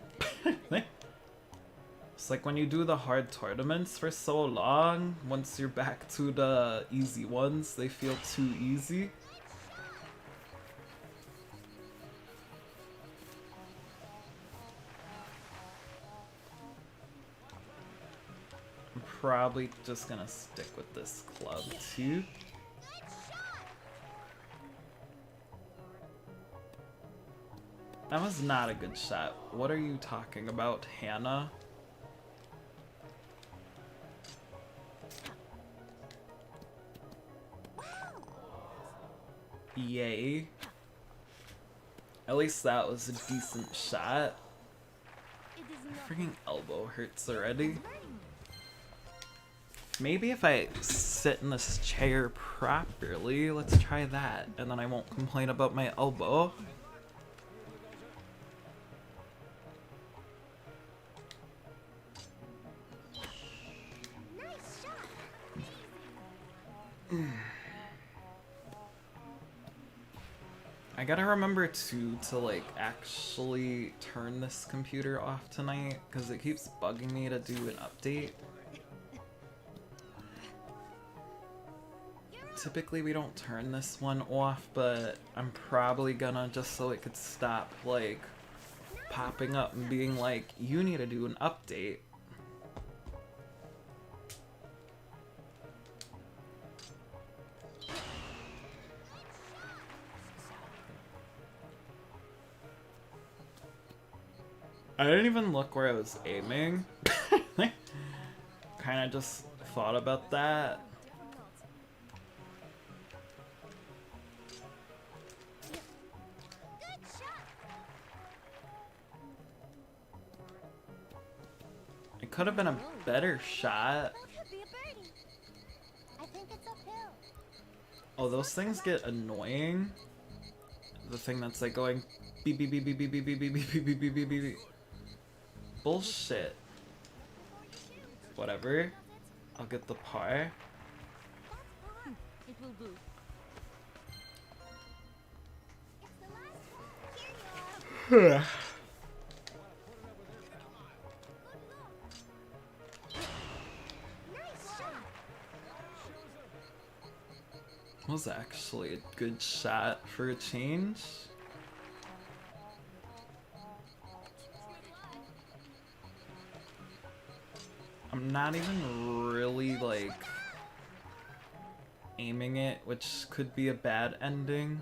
It's like when you do the hard tournaments for so long, once you're back to the easy ones, they feel too easy. I'm probably just gonna stick with this club too. That was not a good shot. What are you talking about, Hannah? Yay. At least that was a decent shot. It is My not freaking elbow hurts already. Maybe if I sit in this chair properly, let's try that, and then I won't complain about my elbow. nice shot. I gotta remember too to like actually turn this computer off tonight because it keeps bugging me to do an update. Typically we don't turn this one off, but I'm probably gonna just so it could stop like popping up and being like, you need to do an update. I didn't even look where I was aiming. Kinda just thought about that. Good shot. It could have been a better shot. That could be a birdie. I think it's uphill. Oh, those things get annoying. The thing that's like going beep beep beep beep beep beep beep beep beep beep beep beep beep beep. Bullshit. Whatever. I'll get the par. It will do. It's the last hole. Here you are. Nice shot. Was actually a good shot for a change. I'm not even really like aiming it, which could be a bad ending.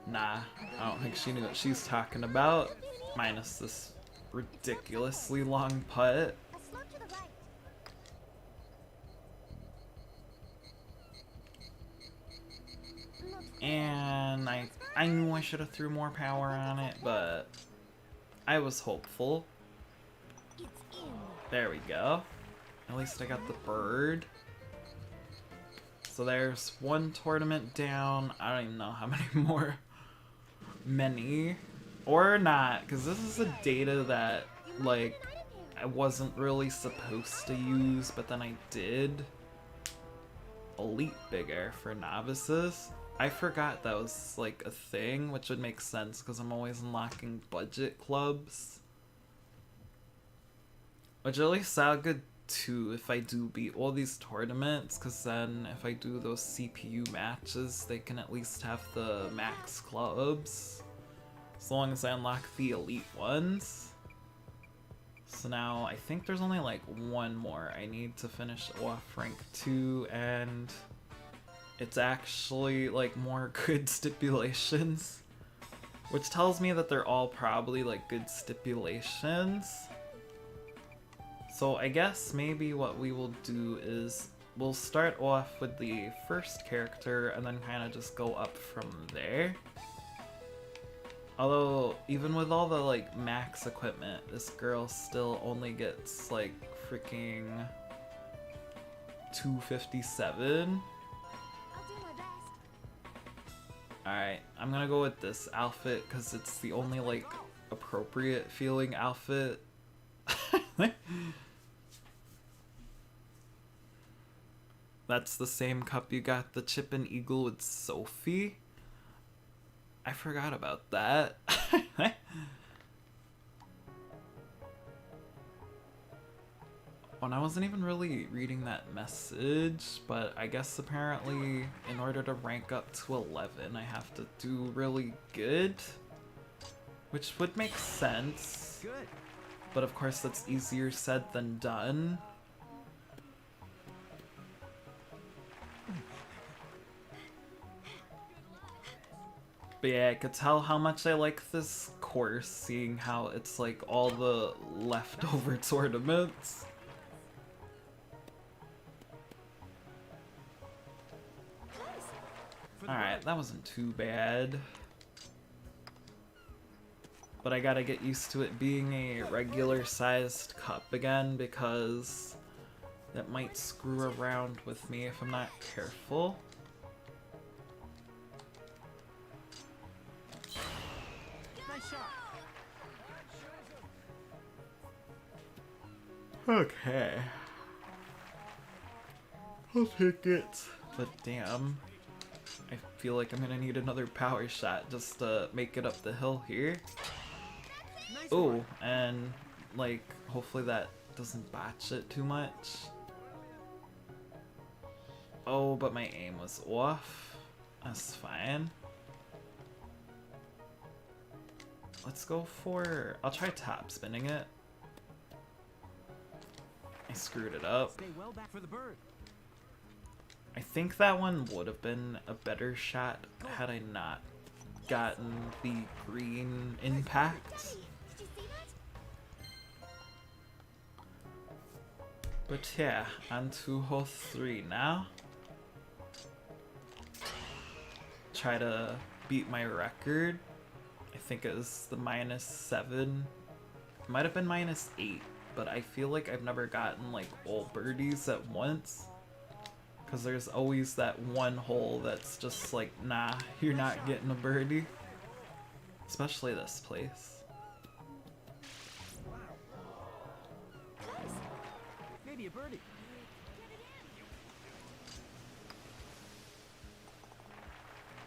Nah, I don't think she knew what she's talking about. Minus this ridiculously long putt. A slope to the right. And I knew I should have threw more power on it, but I was hopeful. It's in. There we go. At least I got the bird. So there's one tournament down. I don't even know how many more. Many. Or not, because this is a data that, like, I wasn't really supposed to use, but then I did. Elite Big Air for novices. I forgot that was, like, a thing, which would make sense, because I'm always unlocking budget clubs. Which really sound good too if I do beat all these tournaments, because then if I do those CPU matches, they can at least have the max clubs. As long as I unlock the elite ones. So now I think there's only like one more. I need to finish off rank 2, and it's actually like more good stipulations. Which tells me that they're all probably like good stipulations. So I guess maybe what we will do is we'll start off with the first character and then kind of just go up from there. Although, even with all the like max equipment, this girl still only gets like freaking 257. I'll do my best. Alright, I'm gonna go with this outfit because it's the only like appropriate feeling outfit. That's the same cup you got the Chip and Eagle with Sophie. I forgot about that. And I wasn't even really reading that message, but I guess apparently in order to rank up to 11, I have to do really good, which would make sense. Good. But of course that's easier said than done. But yeah, I could tell how much I like this course, seeing how it's like all the leftover tournaments. Alright, that wasn't too bad. But I gotta get used to it being a regular sized cup again because that might screw around with me if I'm not careful. Nice shot. Okay. I'll take it. But damn. I feel like I'm gonna need another power shot just to make it up the hill here. Nice Oh, one. and like hopefully that doesn't botch it too much. Oh, but my aim was off. That's fine. Let's go for... I'll try top spinning it. I screwed it up. Stay well back for the bird. I think that one would have been a better shot had I not gotten the green impact. Did you see that? But yeah, on to hole 3 now. Try to beat my record. I think it was the -7. It might have been -8, but I feel like I've never gotten like all birdies at once. Because there's always that one hole that's just like, nah, you're not getting a birdie. Especially this place. Maybe a birdie.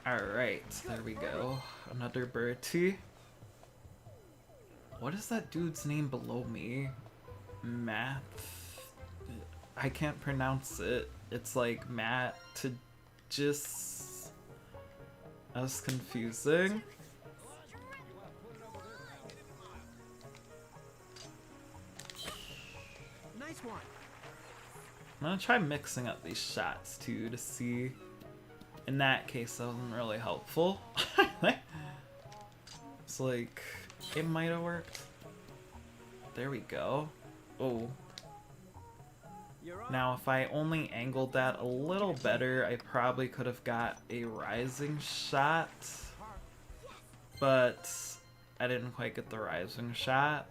Alright, there we go. Another birdie. What is that dude's name below me? Math. I can't pronounce it. It's like Matt to just. That's confusing. Nice one. I'm gonna try mixing up these shots too to see. In that case, that wasn't really helpful. It's like, it might have worked. There we go. Oh. You're on. Now, if I only angled that a little better, I probably could have got a rising shot. But I didn't quite get the rising shot.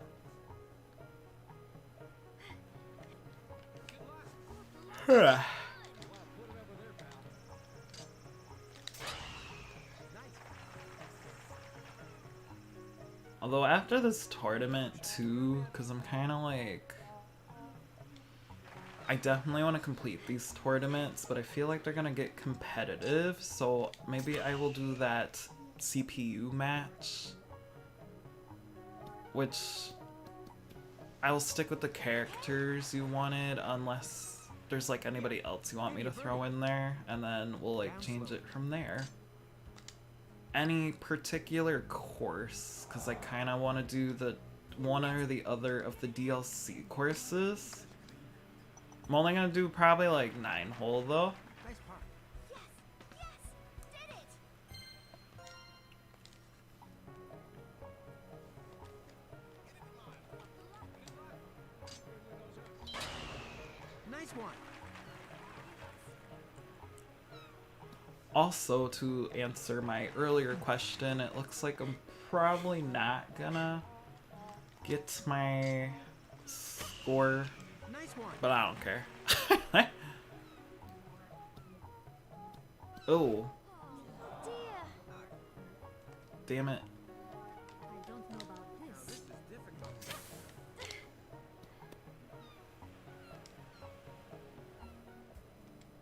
Although after this tournament too, because I'm kind of like... I definitely want to complete these tournaments, but I feel like they're going to get competitive, so maybe I will do that CPU match. Which... I will stick with the characters you wanted, unless there's like anybody else you want me to throw in there, and then we'll like change it from there. Any particular course, because I kind of want to do the one or the other of the DLC courses. I'm only going to do probably like 9 hole though. Nice par. Did it! Nice one. also, to answer my earlier question, it looks like I'm probably not gonna get my score, Nice one. but I don't care. Oh, Dear. damn it. I don't know about this. This is difficult.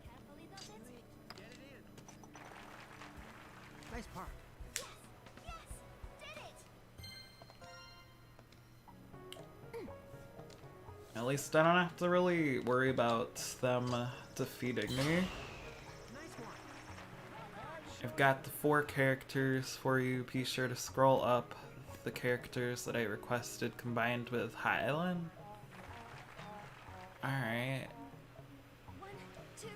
Carefully does it. Get it in. Nice park. Yes, did it. At least I don't have to really worry about them defeating me. Nice one. I've got the 4 characters for you. Be sure to scroll up the characters that I requested combined with Highland. Alright. 1, 2,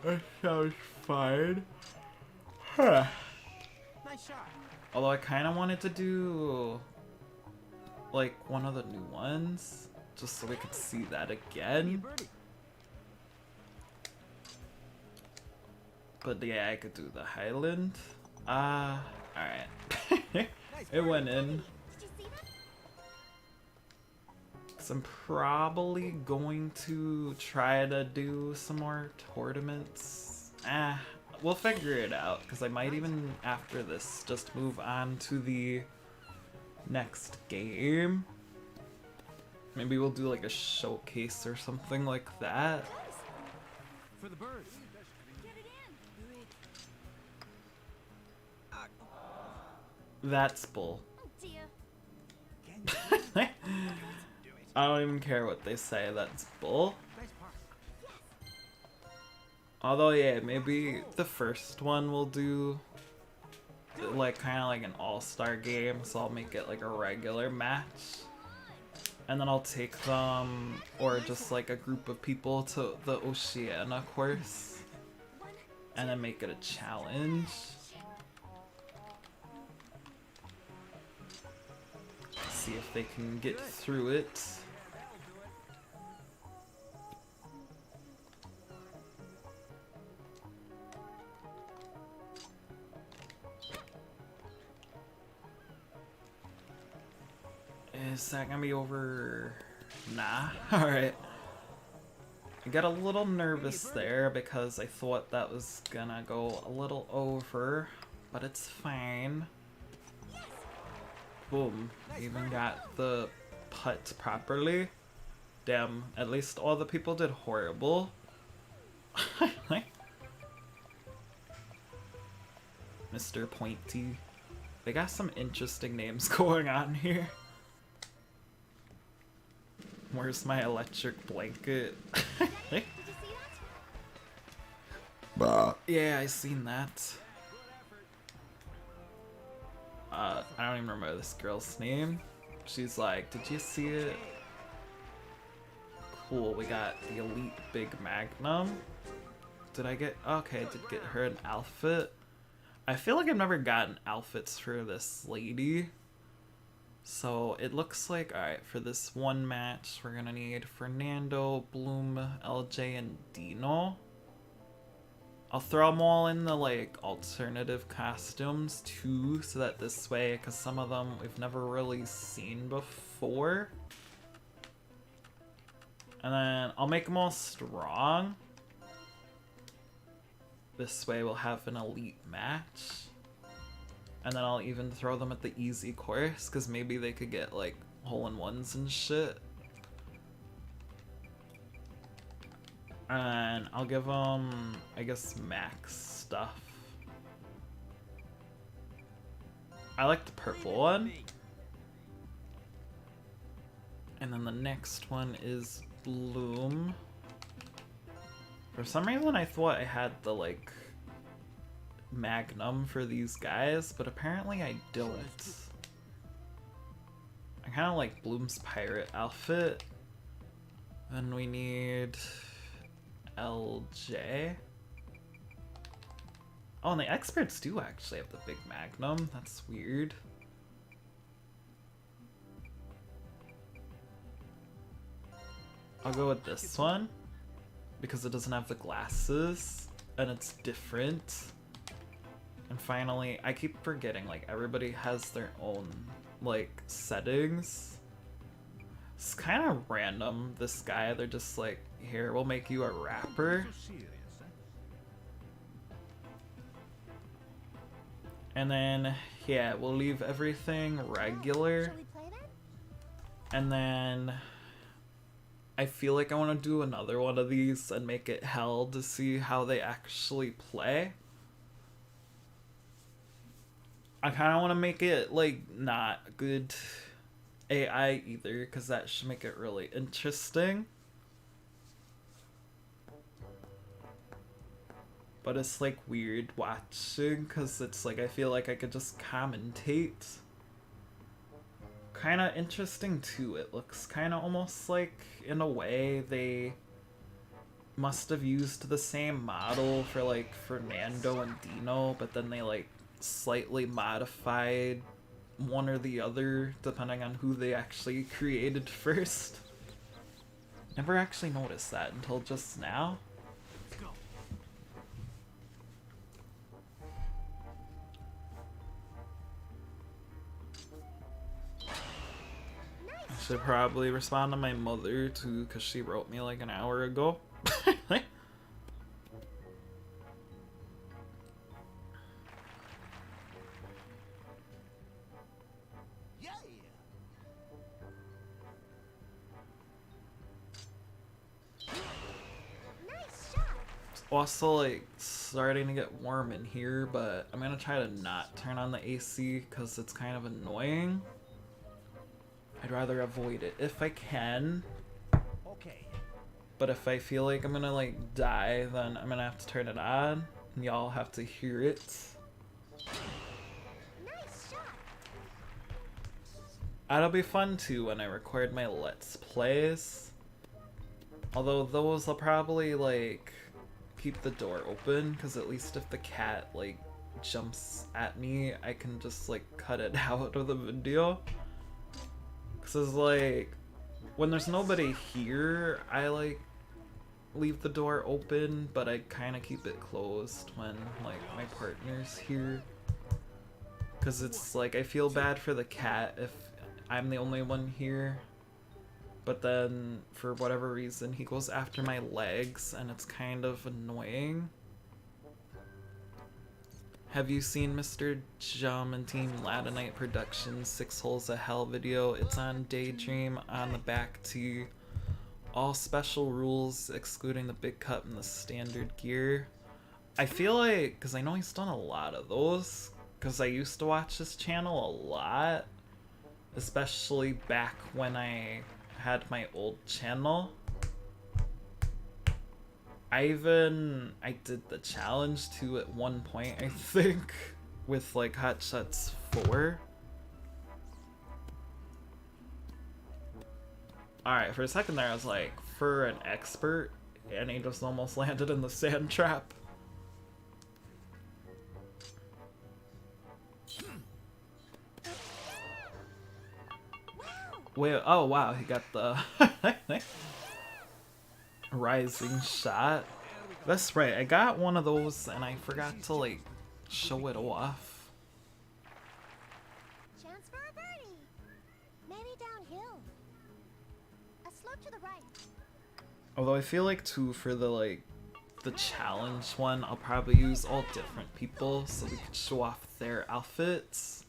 stretch. That sounds fine. Huh. Nice shot. Although I kind of wanted to do like one of the new ones, just so we could see that Maybe a again. birdie. But yeah, I could do the Highland. Alright. Nice It birdie. went in. Did you see that? So I'm probably going to try to do some more tournaments. We'll figure it out, because I might even, after this, just move on to the next game. Maybe we'll do like a showcase or something like that. For the bird. Get it in. That's bull. Oh dear. I don't even care what they say, that's bull. Nice park. Although, yeah, maybe the first one we'll do like kind of like an all-star game, so I'll make it like a regular match. And then I'll take them, or just like a group of people, to the Oceania course. And then make it a challenge. See if they can get through it. Is that gonna be over? Nah. Alright. I got a little nervous there because I thought that was gonna go a little over, but it's fine. Boom. Even got the putt properly. Damn, at least all the people did horrible. Mr. Pointy. They got some interesting names going on here. Where's my electric blanket? Did you see that? Yeah, I seen that. I don't even remember this girl's name. She's like, did you see it? Cool, we got the Elite Big Magnum. Did I get... Okay, I did get her an outfit. I feel like I've never gotten outfits for this lady. So it looks like, alright, for this one match, we're gonna need Fernando, Bloom, LJ, and Dino. I'll throw them all in the like alternative costumes too, so that this way, because some of them we've never really seen before. And then I'll make them all strong. This way we'll have an elite match. And then I'll even throw them at the easy course, because maybe they could get like hole-in-ones and shit. And I'll give them, I guess, max stuff. I like the purple one. And then the next one is Bloom. For some reason I thought I had the like Magnum for these guys, but apparently I don't. I kind of like Bloom's pirate outfit. Then we need LJ. Oh, and the experts do actually have the big Magnum. That's weird. I'll go with this one because it doesn't have the glasses. and it's different. And finally, I keep forgetting, like, everybody has their own, like, settings. It's kind of random, this guy. They're just like, here, we'll make you a rapper. So serious, eh? And then, yeah, we'll leave everything regular. Shall we play then? And then I feel like I want to do another one of these and make it hell to see how they actually play. I kind of want to make it, like, not good AI either, because that should make it really interesting. But it's, like, weird watching, because it's, like, I feel like I could just commentate. Kind of interesting, too. It looks kind of almost like, in a way, they must have used the same model for, like, Fernando and Dino, but then they, like, slightly modified one or the other, depending on who they actually created first. Never actually noticed that until just now. Let's go. I should probably respond to my mother too, because she wrote me like an hour ago. Yeah. Nice shot. It's also like starting to get warm in here, but I'm gonna try to not turn on the AC because it's kind of annoying. I'd rather avoid it if I can, Okay. but if I feel like I'm gonna like die, then I'm gonna have to turn it on and y'all have to hear it. Nice shot. That'll be fun too when I record my Let's Plays. Although those I'll probably like keep the door open, because at least if the cat like jumps at me, I can just like cut it out of the video. Because like when there's nobody here, I like leave the door open, but I kind of keep it closed when like my partner's here. Because it's like I feel bad for the cat if I'm the only one here. But then, for whatever reason, he goes after my legs, and it's kind of annoying. Have you seen Mr. Jum and Team Latinite Productions' 6 Holes of Hell video? It's on Daydream, on the back tee. All special rules, excluding the big cut and the standard gear. I feel like, because I know he's done a lot of those, because I used to watch this channel a lot. Especially back when I had my old channel. I did the challenge too at one point, I think, with like Hot Shots 4. Alright, for a second there I was like, for an expert, and he just almost landed in the sand trap. Wait, oh wow, he got the rising shot. That's right, I got one of those and I forgot to like show it off. Chance for a birdie. Maybe downhill. A slope to the right. Although I feel like too, for the like the challenge one, I'll probably use all different people so we can show off their outfits.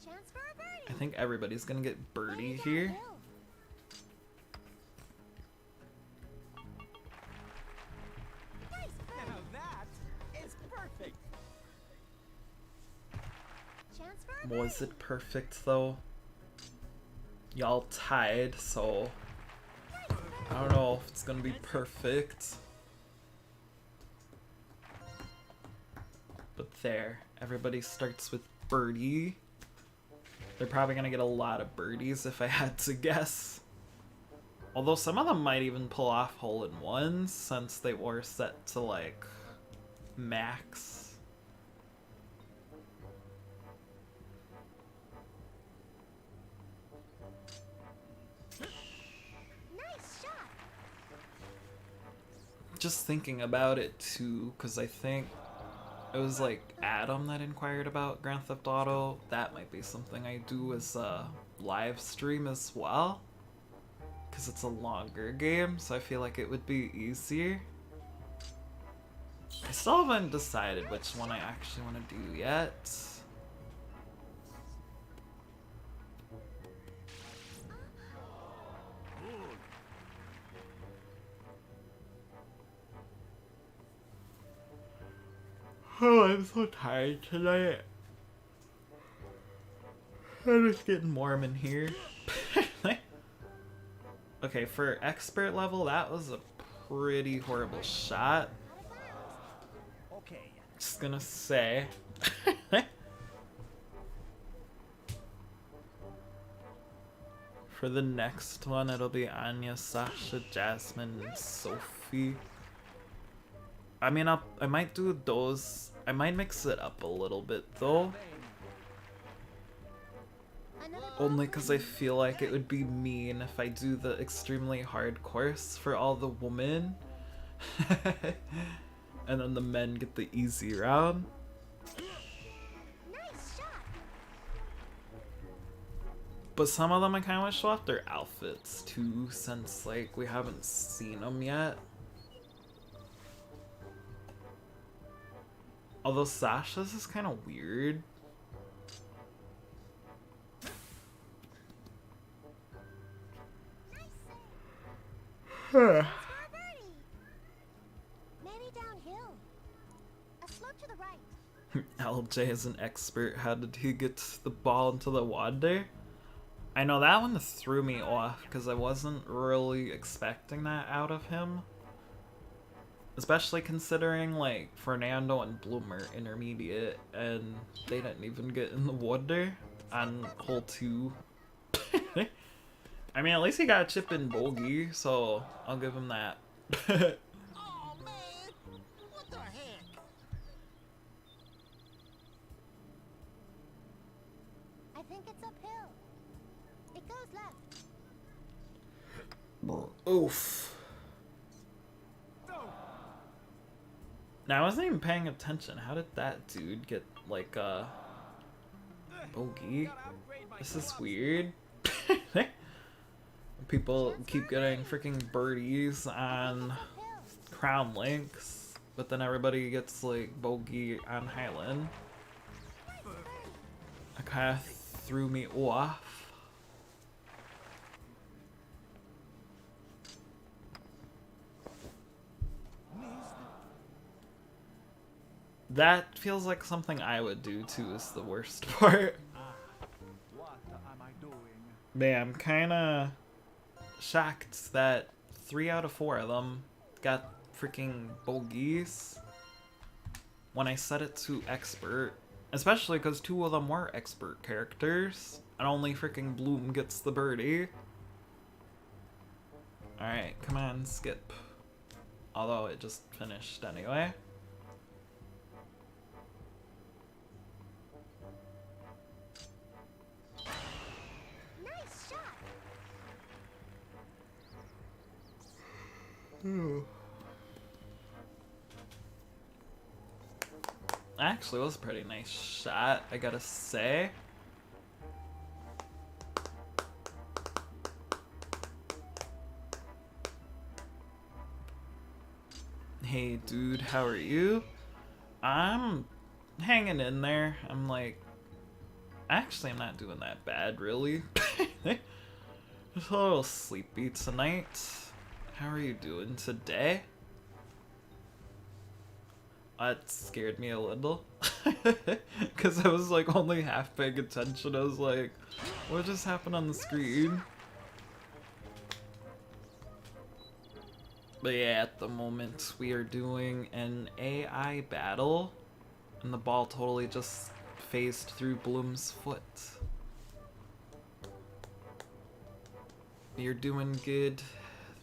Chance for a birdie. I think everybody's gonna get birdie Maybe here. downhill. Nice birdie. Now that is perfect. Chance for a birdie. Was it perfect though? Y'all tied, so I don't know if it's gonna be perfect. But there, everybody starts with birdie. They're probably gonna get a lot of birdies if I had to guess. Although some of them might even pull off hole-in-ones since they were set to like max. Nice shot. just thinking about it too, because I think it was like Adam that inquired about Grand Theft Auto. That might be something I do as a live stream as well, because it's a longer game, so I feel like it would be easier. I still haven't decided which one I actually want to do yet. Oh, I'm so tired tonight. I'm just getting warm in here. Okay, for expert level, that was a pretty horrible shot. Okay. Just gonna say. For the next one, it'll be Anya, Sasha, Jasmine, and Sophie. I mean, I might do those. I might mix it up a little bit though. Only because I feel like it would be mean if I do the extremely hard course for all the women. And then the men get the easy round. Nice shot. But some of them I kind of want to show off their outfits too, since like we haven't seen them yet. Although Sasha's is kind of weird. For a birdie. Maybe downhill. A slope to the right. LJ is an expert. How did he get the ball into the water? I know that one threw me off because I wasn't really expecting that out of him. Especially considering like Fernando and Bloom are intermediate and they didn't even get in the water on hole 2. I mean, at least he got a chip in bogey, so I'll give him that. Oh man, what the heck? I think it's uphill. It goes left. Oof. Now I wasn't even paying attention. How did that dude get like a bogey? This is weird. People keep getting freaking birdies on Crown Links, but then everybody gets like bogey on Highland. That kind of threw me off. That feels like something I would do too, is the worst part. What am I doing? Man, I'm kinda shocked that 3 out of 4 of them got freaking bogeys when I set it to expert. Especially because 2 of them were expert characters, and only freaking Bloom gets the birdie. Alright, come on, skip. Although it just finished anyway. Nice shot. Actually, it was a pretty nice shot, I gotta say. Hey dude, how are you? I'm hanging in there. I'm like, actually I'm not doing that bad, really. Just a little sleepy tonight. How are you doing today? That scared me a little. Because I was like only half paying attention. I was like, what just happened on the screen? But yeah, at the moment we are doing an AI battle. And the ball totally just phased through Bloom's foot. You're doing good.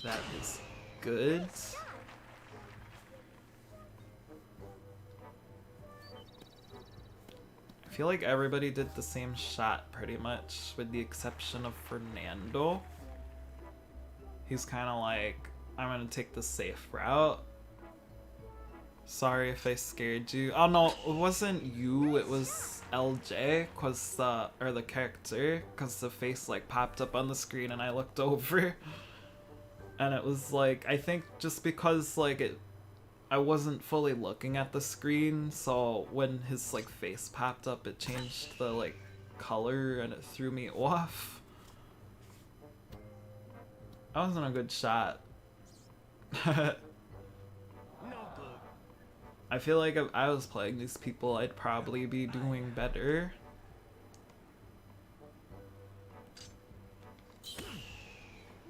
That is good. I feel like everybody did the same shot pretty much, with the exception of Fernando. He's kind of like, I'm gonna take the safe route, Sorry if I scared you. Oh no, it wasn't you, it was LJ, cause the character, cause the face like popped up on the screen and I looked over. And it was like, I think just because like I wasn't fully looking at the screen, so when his like face popped up it changed the like color and it threw me off. That wasn't a good shot. No good. I feel like if I was playing these people, I'd probably be doing better.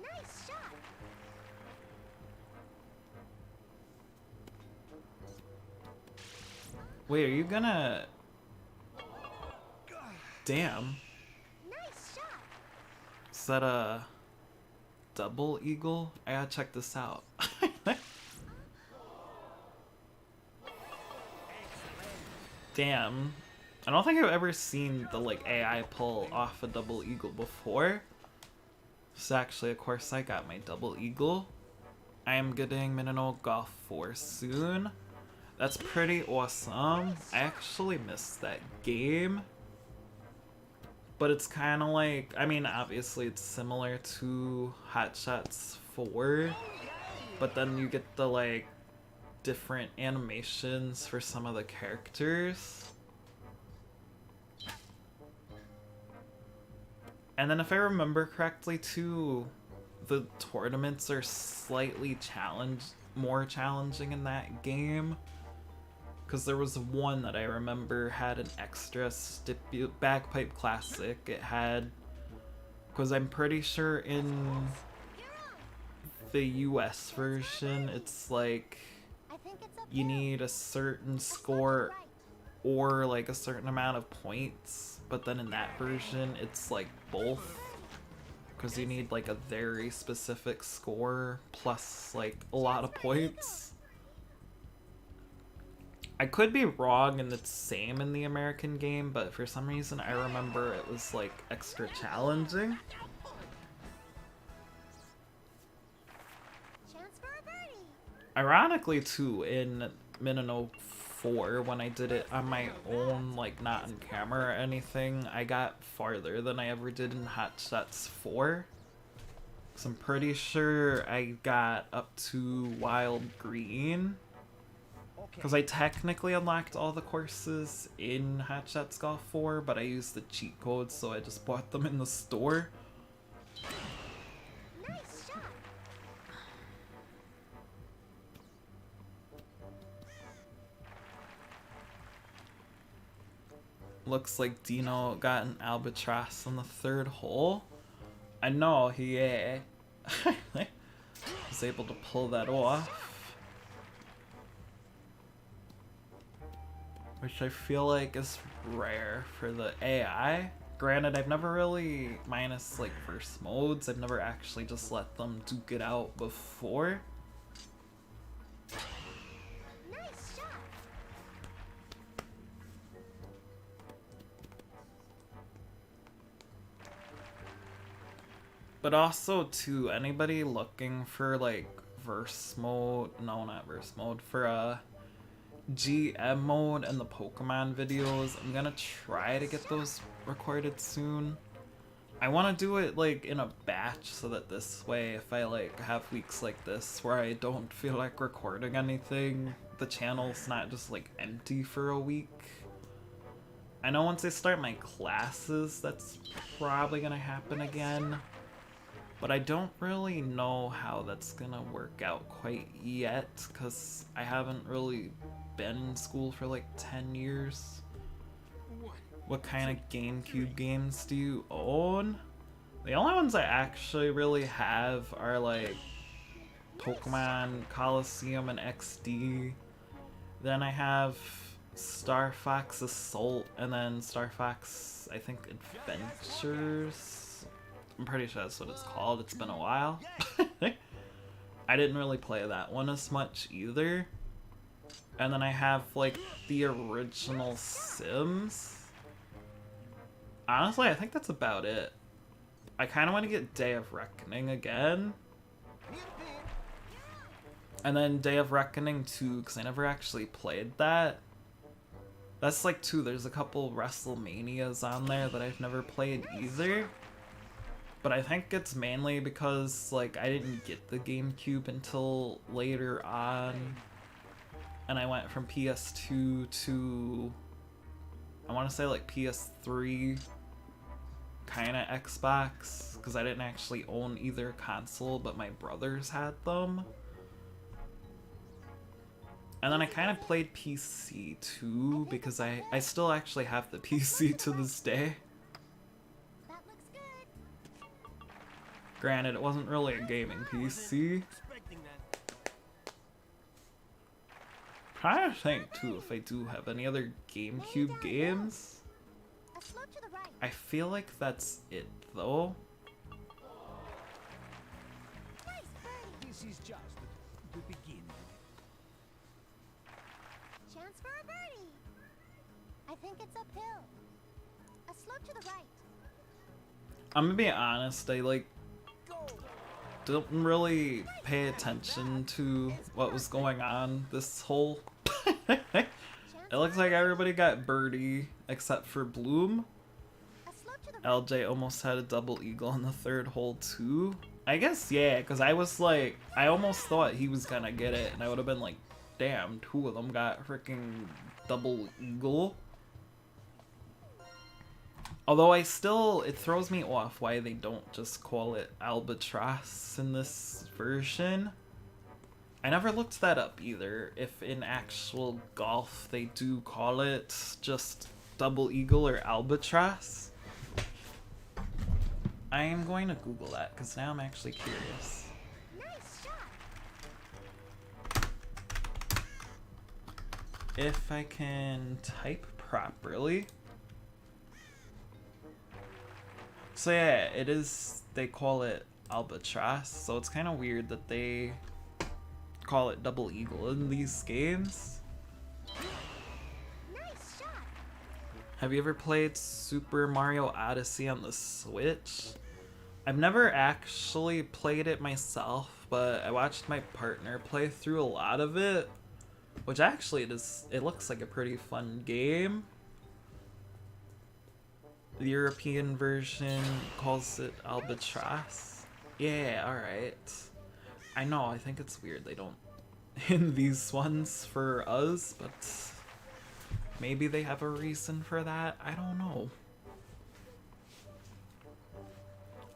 Nice shot. Wait, are you gonna... Damn. Nice shot. Is that a double eagle? I gotta check this out. Damn. I don't think I've ever seen the like AI pull off a double eagle before. So actually, of course, I got my double eagle. I am getting Minano Golf 4 soon. That's pretty awesome. I actually missed that game. But it's kind of like, I mean, obviously it's similar to Hot Shots 4. But then you get the like different animations for some of the characters. And then if I remember correctly too, the tournaments are slightly more challenging in that game. Because there was one that I remember had an extra bagpipe classic. It had, because I'm pretty sure in the US version, it's like I think it's up you there. need a certain A slope to the score right. or like a certain amount of points, but then in that version it's like both, because you need like a very specific score plus like a lot of points. I could be wrong and it's same in the American game, but for some reason I remember it was like extra challenging. Chance for a birdie. Ironically too, in Minano 4, when I did it on my own, like not on camera or anything, I got farther than I ever did in Hot Shots 4. So I'm pretty sure I got up to Wild Green. Because I technically unlocked all the courses in Hot Shots Golf 4, but I used the cheat codes, so I just bought them in the store. Nice shot. Looks like Dino got an albatross on the third hole. I know he was able to pull that off. Which I feel like is rare for the AI. Granted, I've never really, minus like verse modes, I've never actually just let them duke it out before. Nice shot. But also too, anybody looking for like verse mode, no not verse mode, for GM mode and the Pokemon videos, I'm gonna try to get those recorded soon. I want to do it like in a batch so that this way if I like have weeks like this where I don't feel like recording anything, the channel's not just like empty for a week. I know once I start my classes that's probably gonna happen again, but I don't really know how that's gonna work out quite yet because I haven't really been in school for like 10 years. What kind of GameCube games do you own? The only ones I actually really have are like Pokemon Coliseum and XD. Then I have Star Fox Assault and then Star Fox, I think, Adventures. I'm pretty sure that's what it's called. It's been a while. I didn't really play that one as much either. And then I have like the original Sims. Honestly, I think that's about it. I kind of want to get Day of Reckoning again. And then Day of Reckoning 2, because I never actually played that. That's like 2. There's a couple WrestleManias on there that I've never played either. But I think it's mainly because like I didn't get the GameCube until later on. And I went from PS2 to, I want to say like PS3, kind of Xbox, because I didn't actually own either console, but my brothers had them. And then I kind of played PC too, because I still actually have the PC to this day. That looks good. Granted, it wasn't really a gaming PC. Expecting that. Trying to think too if I do have any other GameCube games. A slope to the right. I feel like that's it though. Nice birdie. This is just the beginning. Chance for a birdie. I think it's uphill. A slope to the right. I'm gonna be honest, I like don't really pay attention to what was going on this whole it looks like everybody got birdie except for Bloom. A slope to the right. LJ almost had a double eagle on the third hole too. I guess yeah, because I was like, I almost thought he was gonna get it, and I would have been like, damn, 2 of them got freaking double eagle. Although I still, it throws me off why they don't just call it albatross in this version. I never looked that up either, if in actual golf they do call it just double eagle or albatross. I am going to Google that, because now I'm actually curious. Nice shot. If I can type properly. So yeah, it is, they call it albatross, so it's kind of weird that they call it double eagle in these games. Nice shot. Have you ever played Super Mario Odyssey on the Switch? I've never actually played it myself, but I watched my partner play through a lot of it, which actually it looks like a pretty fun game. The European version calls it albatross. Yeah, alright. I know, I think it's weird they don't in these ones for us, but maybe they have a reason for that. I don't know.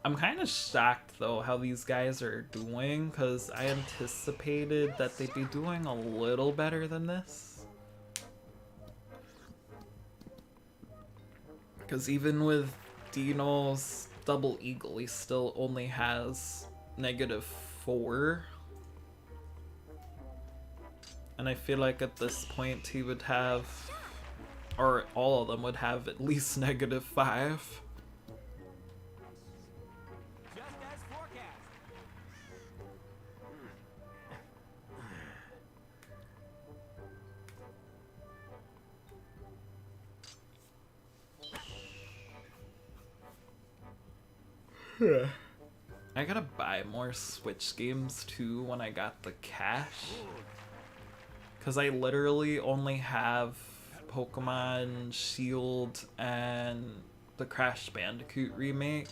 I'm kind of shocked though how these guys are doing, because I anticipated that they'd be doing a little better than this. Because even with Dino's double eagle, he still only has -4. And I feel like at this point he would have, or all of them would have at least -5. Just as forecast. I gotta buy more Switch games too when I got the cash. Because I literally only have Pokemon Shield and the Crash Bandicoot remake.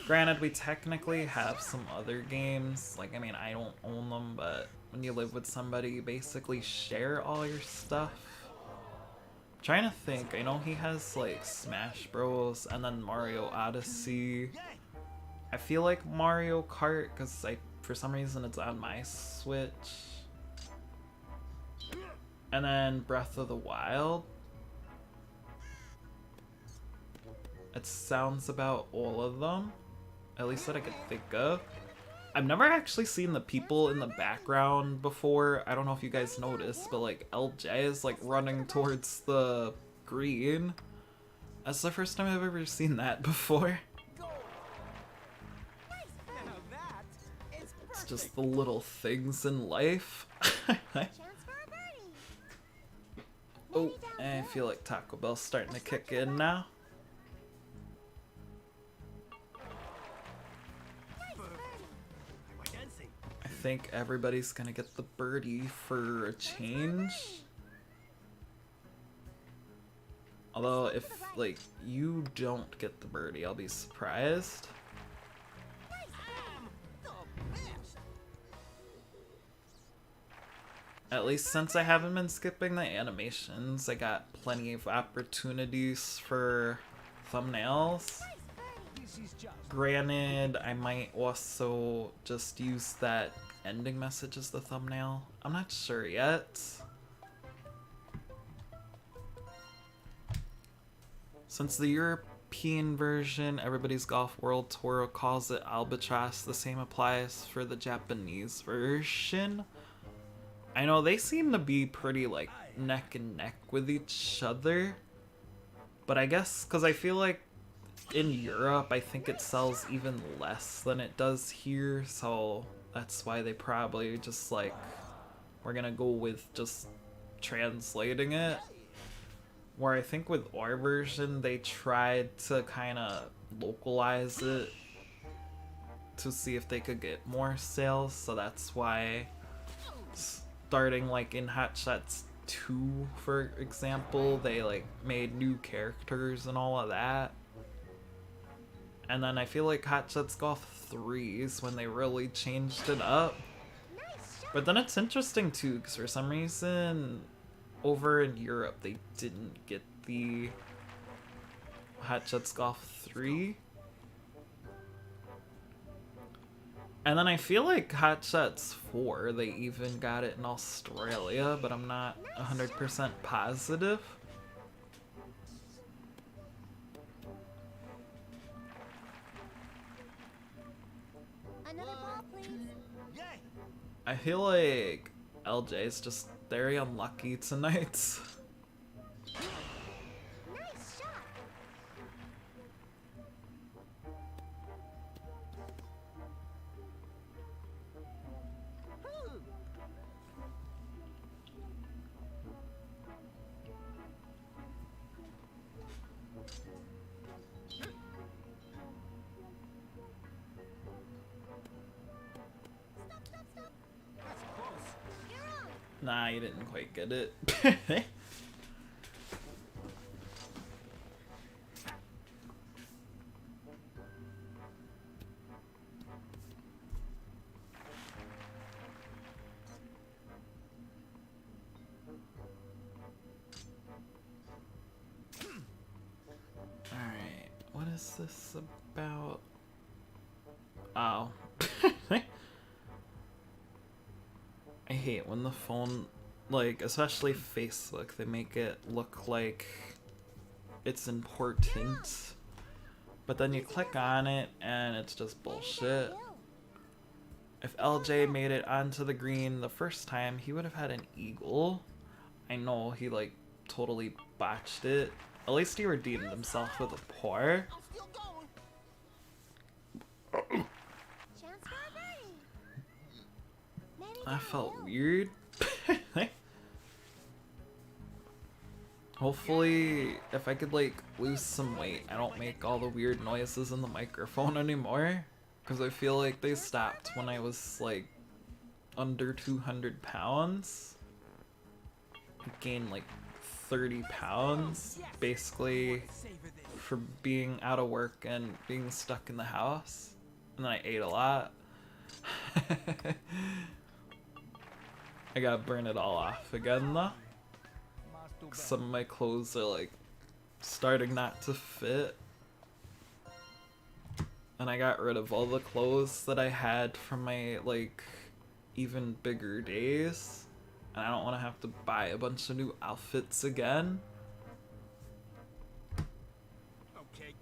Granted, we technically have some other games. Like, I mean, I don't own them, but when you live with somebody, you basically share all your stuff. I'm trying to think. I know he has, like, Smash Bros. And then Mario Odyssey. I feel like Mario Kart, because for some reason it's on my Switch. And then Breath of the Wild. It sounds about all of them, at least that I could think of. I've never actually seen the people in the background before. I don't know if you guys noticed, but like LJ is like running towards the green. That's the first time I've ever seen that before. Now that is It's perfect. just the little things in life. Chance for a birdie. Oh, I feel like Taco Bell's starting to kick in now. Nice birdie. I can see. I think everybody's gonna get the birdie for a change. Although if like you don't get the birdie, I'll be surprised. At least since I haven't been skipping the animations, I got plenty of opportunities for thumbnails. This is just. Granted, I might also just use that ending message as the thumbnail. I'm not sure yet. Since the European version, Everybody's Golf World Tour calls it Albatross, the same applies for the Japanese version. I know they seem to be pretty like neck and neck with each other, but I guess because I feel like in Europe I think it sells even less than it does here, so that's why they probably just like, we're gonna go with just translating it. Where I think with our version they tried to kind of localize it to see if they could get more sales, so that's why starting like in Hot Shots 2 for example, they like made new characters and all of that. And then I feel like Hot Shots Golf 3 is when they really changed it up. But then it's interesting too, because for some reason over in Europe they didn't get the Hot Shots Golf 3. And then I feel like Hot Shots 4, they even got it in Australia, but I'm not 100% positive. Another ball, please. Yay! I feel like LJ is just very unlucky tonight. Nice shot. That's close. You're on. Nah, you didn't quite get it. Alright, what is this about? Oh. I hate when the phone, like, especially Facebook, they make it look like it's important. But then you click on it and it's just bullshit. If LJ made it onto the green the first time, he would have had an eagle. I know he, like, totally botched it. At least he redeemed himself with a par. I'm still going. Chance for a birdie. Maybe That felt downhill. weird. Hopefully, if I could like lose some weight, I don't make all the weird noises in the microphone anymore. Because I feel like they stopped when I was like under 200 pounds. I gained like 30 pounds basically Savor this. for being out of work and being stuck in the house. And then I ate a lot. I gotta burn it all off again though. Some of my clothes are like starting not to fit. And I got rid of all the clothes that I had from my like even bigger days. And I don't want to have to buy a bunch of new outfits again. Okay.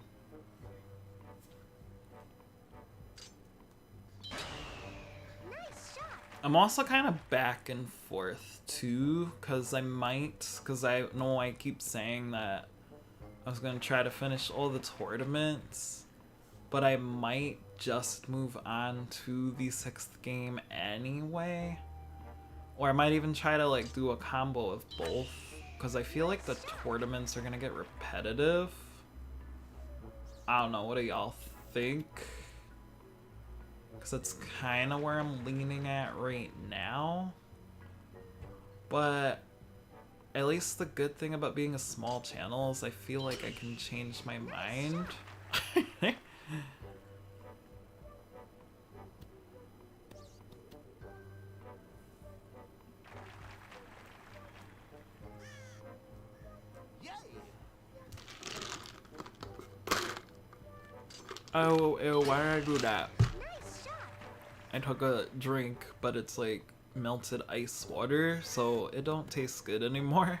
Nice shot. I'm also kind of back and forth too, because I know I keep saying that I was going to try to finish all the tournaments, but I might just move on to the 6th game anyway. Or I might even try to like do a combo of both, because I feel like the tournaments are going to get repetitive. I don't know, what do y'all think? because it's kind of where I'm leaning at right now. But at least the good thing about being a small channel is I feel like I can change my mind. Oh, ew, why did I do that? Nice shot. I took a drink, but it's like melted ice water, so it don't taste good anymore.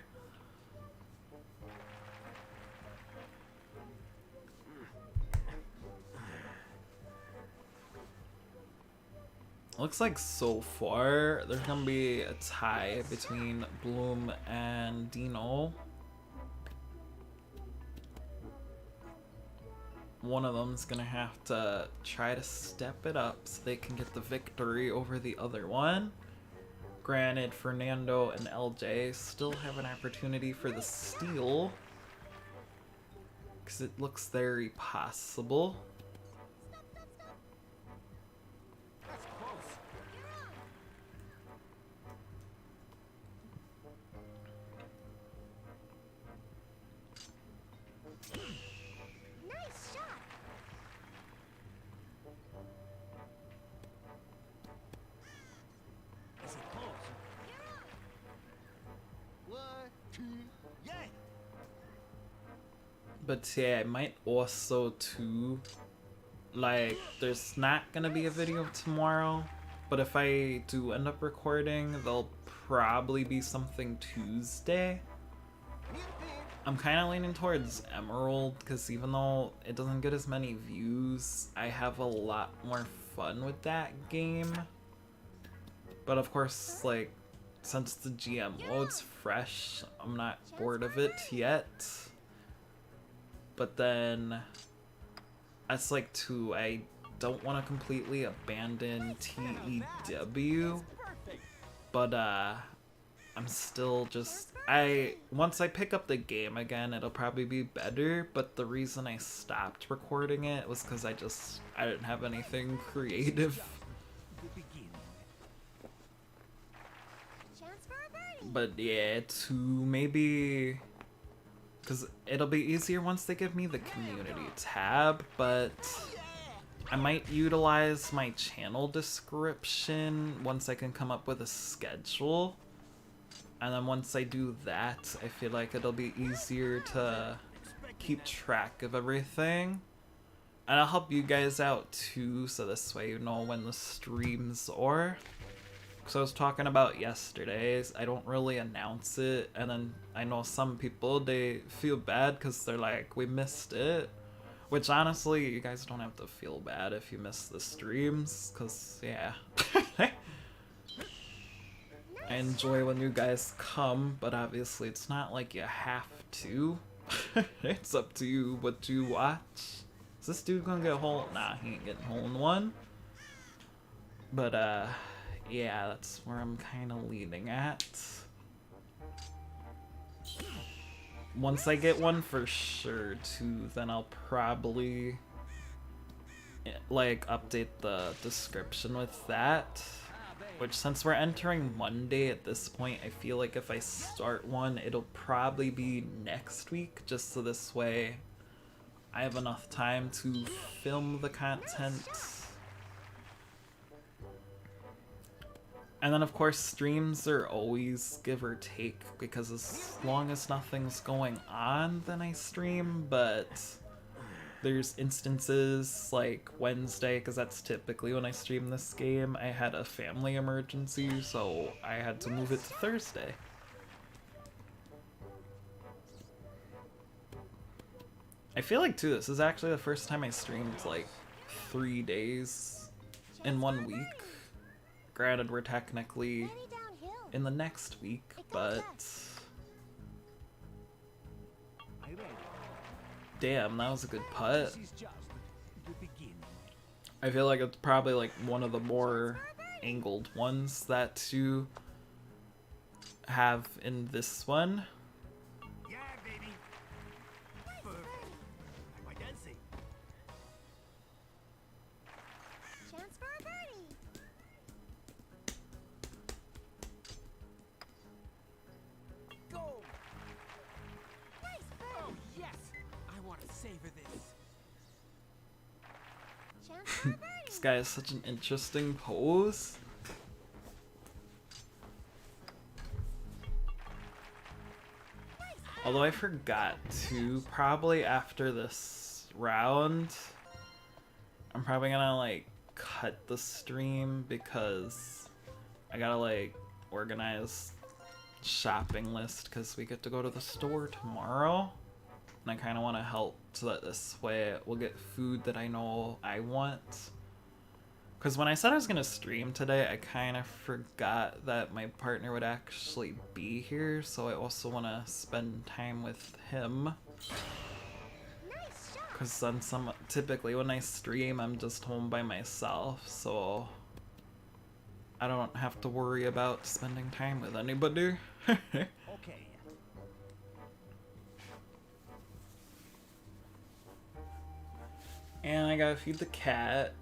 Looks like so far there's gonna be a tie between Bloom and Dino. One of them's gonna have to try to step it up so they can get the victory over the other one. Granted, Fernando and LJ still have an opportunity for the steal, because it looks very possible. That's close. Nice shot. Is it close? One, two, yay! But yeah, I might also too, like, there's not gonna be a video tomorrow, but if I do end up recording, there'll probably be something Tuesday. I'm kind of leaning towards Emerald, because even though it doesn't get as many views, I have a lot more fun with that game. But of course, like, since the GM mode's fresh, I'm not bored of it yet. But then, that's like too, I don't want to completely abandon TEW, but I'm still just, once I pick up the game again, it'll probably be better, but the reason I stopped recording it was because I didn't have anything creative. The beginning. Chance for a birdie. But yeah, to maybe, because it'll be easier once they give me the community tab, but I might utilize my channel description once I can come up with a schedule. And then once I do that, I feel like it'll be easier to keep track of everything. And I'll help you guys out too, so this way you know when the streams are. Because I was talking about yesterday's, I don't really announce it, and then I know some people, they feel bad because they're like, we missed it. Which honestly, you guys don't have to feel bad if you miss the streams, because yeah. I enjoy when you guys come, but obviously it's not like you have to. It's up to you what you watch. Is this dude gonna get a hole? Nah, he ain't getting hole in one. But yeah, that's where I'm kind of leaning at. Once I get one for sure too, then I'll probably like update the description with that. Which, since we're entering Monday at this point, I feel like if I start one, it'll probably be next week, just so this way I have enough time to film the content. And then, of course, streams are always give or take, because as long as nothing's going on, then I stream, but there's instances like Wednesday, because that's typically when I stream this game, I had a family emergency, so I had to move it to Thursday. I feel like, too, this is actually the first time I streamed like 3 days in 1 week. Granted, we're technically Ready downhill. in the next week, but I read. damn, that was a good putt. This is just the beginning. I feel like it's probably like one of the more angled ones that you have in this one. Yeah, baby. Like my dancing. Chance for a This guy has such an interesting pose. Although I forgot to, probably after this round, I'm probably gonna like cut the stream because I gotta like organize shopping list because we get to go to the store tomorrow. And I kind of want to help so that this way we'll get food that I know I want. Because when I said I was going to stream today, I kind of forgot that my partner would actually be here. So I also want to spend time with him. Nice shot. Because then typically when I stream, I'm just home by myself. So I don't have to worry about spending time with anybody. Okay. And I gotta feed the cat.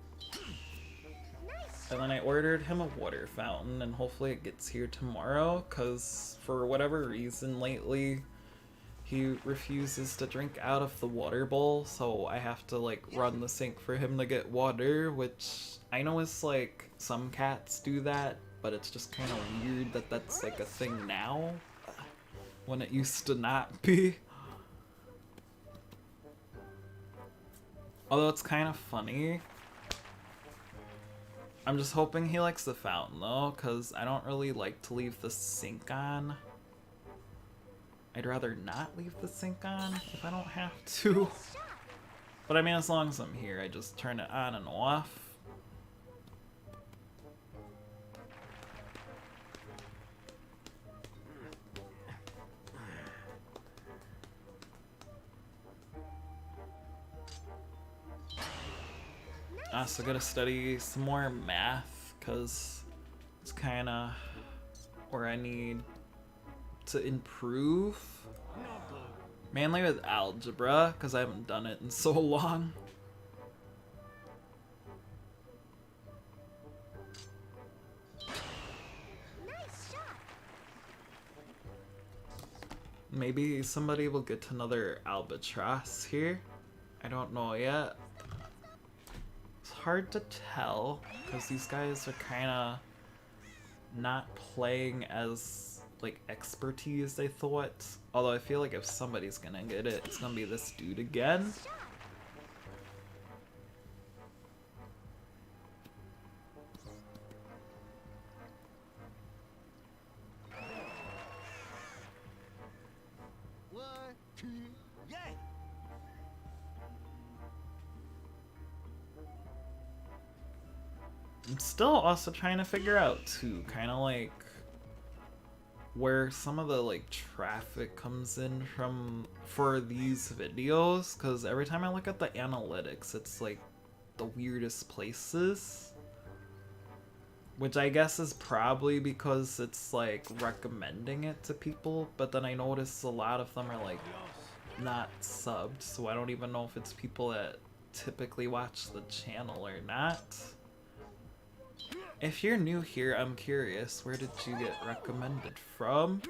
Nice And then I ordered him a water fountain, and hopefully it gets here tomorrow, because for whatever reason lately, he refuses to drink out of the water bowl, so I have to like run the sink for him to get water, which I know is like, some cats do that, but it's just kind of weird that that's like a thing now, when it used to not be. Although it's kind of funny. I'm just hoping he likes the fountain though, because I don't really like to leave the sink on. I'd rather not leave the sink on if I don't have to. shot. But I mean, as long as I'm here, I just turn it on and off. I also gotta study some more math, because it's kind of where I need to improve. Mainly with algebra, because I haven't done it in so long. Nice shot. Maybe somebody will get another albatross here. I don't know yet. It's hard to tell because these guys are kind of not playing as like expertise as they thought. Although I feel like if somebody's gonna get it, it's gonna be this dude again. Shot. One, two, yeah. I'm still also trying to figure out too, kind of like where some of the like traffic comes in from for these videos, because every time I look at the analytics, it's like the weirdest places, which I guess is probably because it's like recommending it to people, but then I notice a lot of them are like not subbed, so I don't even know if it's people that typically watch the channel or not. If you're new here, I'm curious, where did you get recommended from?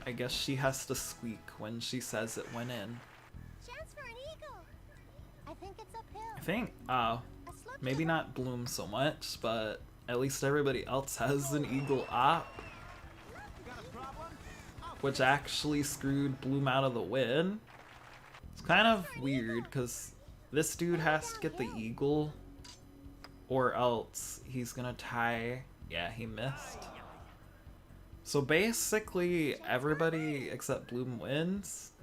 I guess she has to squeak when she says it went in. Chance for an eagle. I think it's uphill. I think, A slope to maybe the not Bloom so much, but at least everybody else has an eagle op, which actually screwed Bloom out of the win. It's kind of weird because this dude has to get the eagle or else he's gonna tie. Yeah, he missed. So basically everybody except Bloom wins.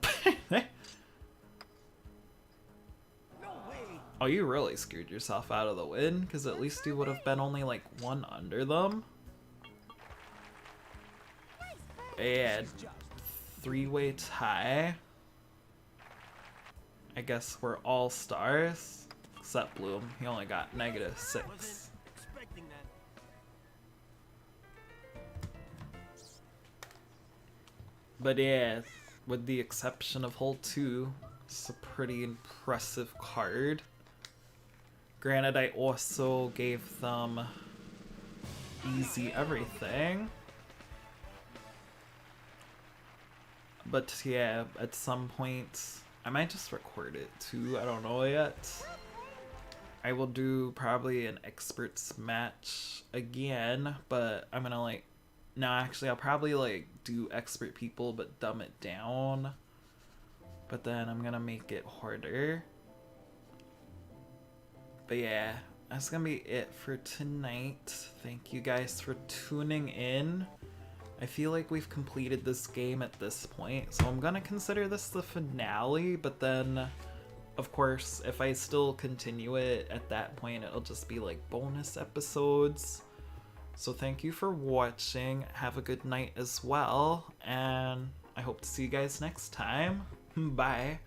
Oh, you really screwed yourself out of the win, because at least you would have been only like one under them. And three-way tie. I guess we're all stars, except Bloom. He only got -6. Expecting that. But yeah, with the exception of hole 2, it's a pretty impressive card. Granted, I also gave them easy everything. But yeah, at some point, I might just record it too. I don't know yet. I will do probably an experts match again, but I'm gonna like, no, actually, I'll probably like do expert people, but dumb it down. But then I'm gonna make it harder. But yeah, that's gonna be it for tonight. Thank you guys for tuning in. I feel like we've completed this game at this point, so I'm gonna consider this the finale, but then, of course, if I still continue it at that point, it'll just be like bonus episodes. So thank you for watching, have a good night as well, and I hope to see you guys next time. Bye.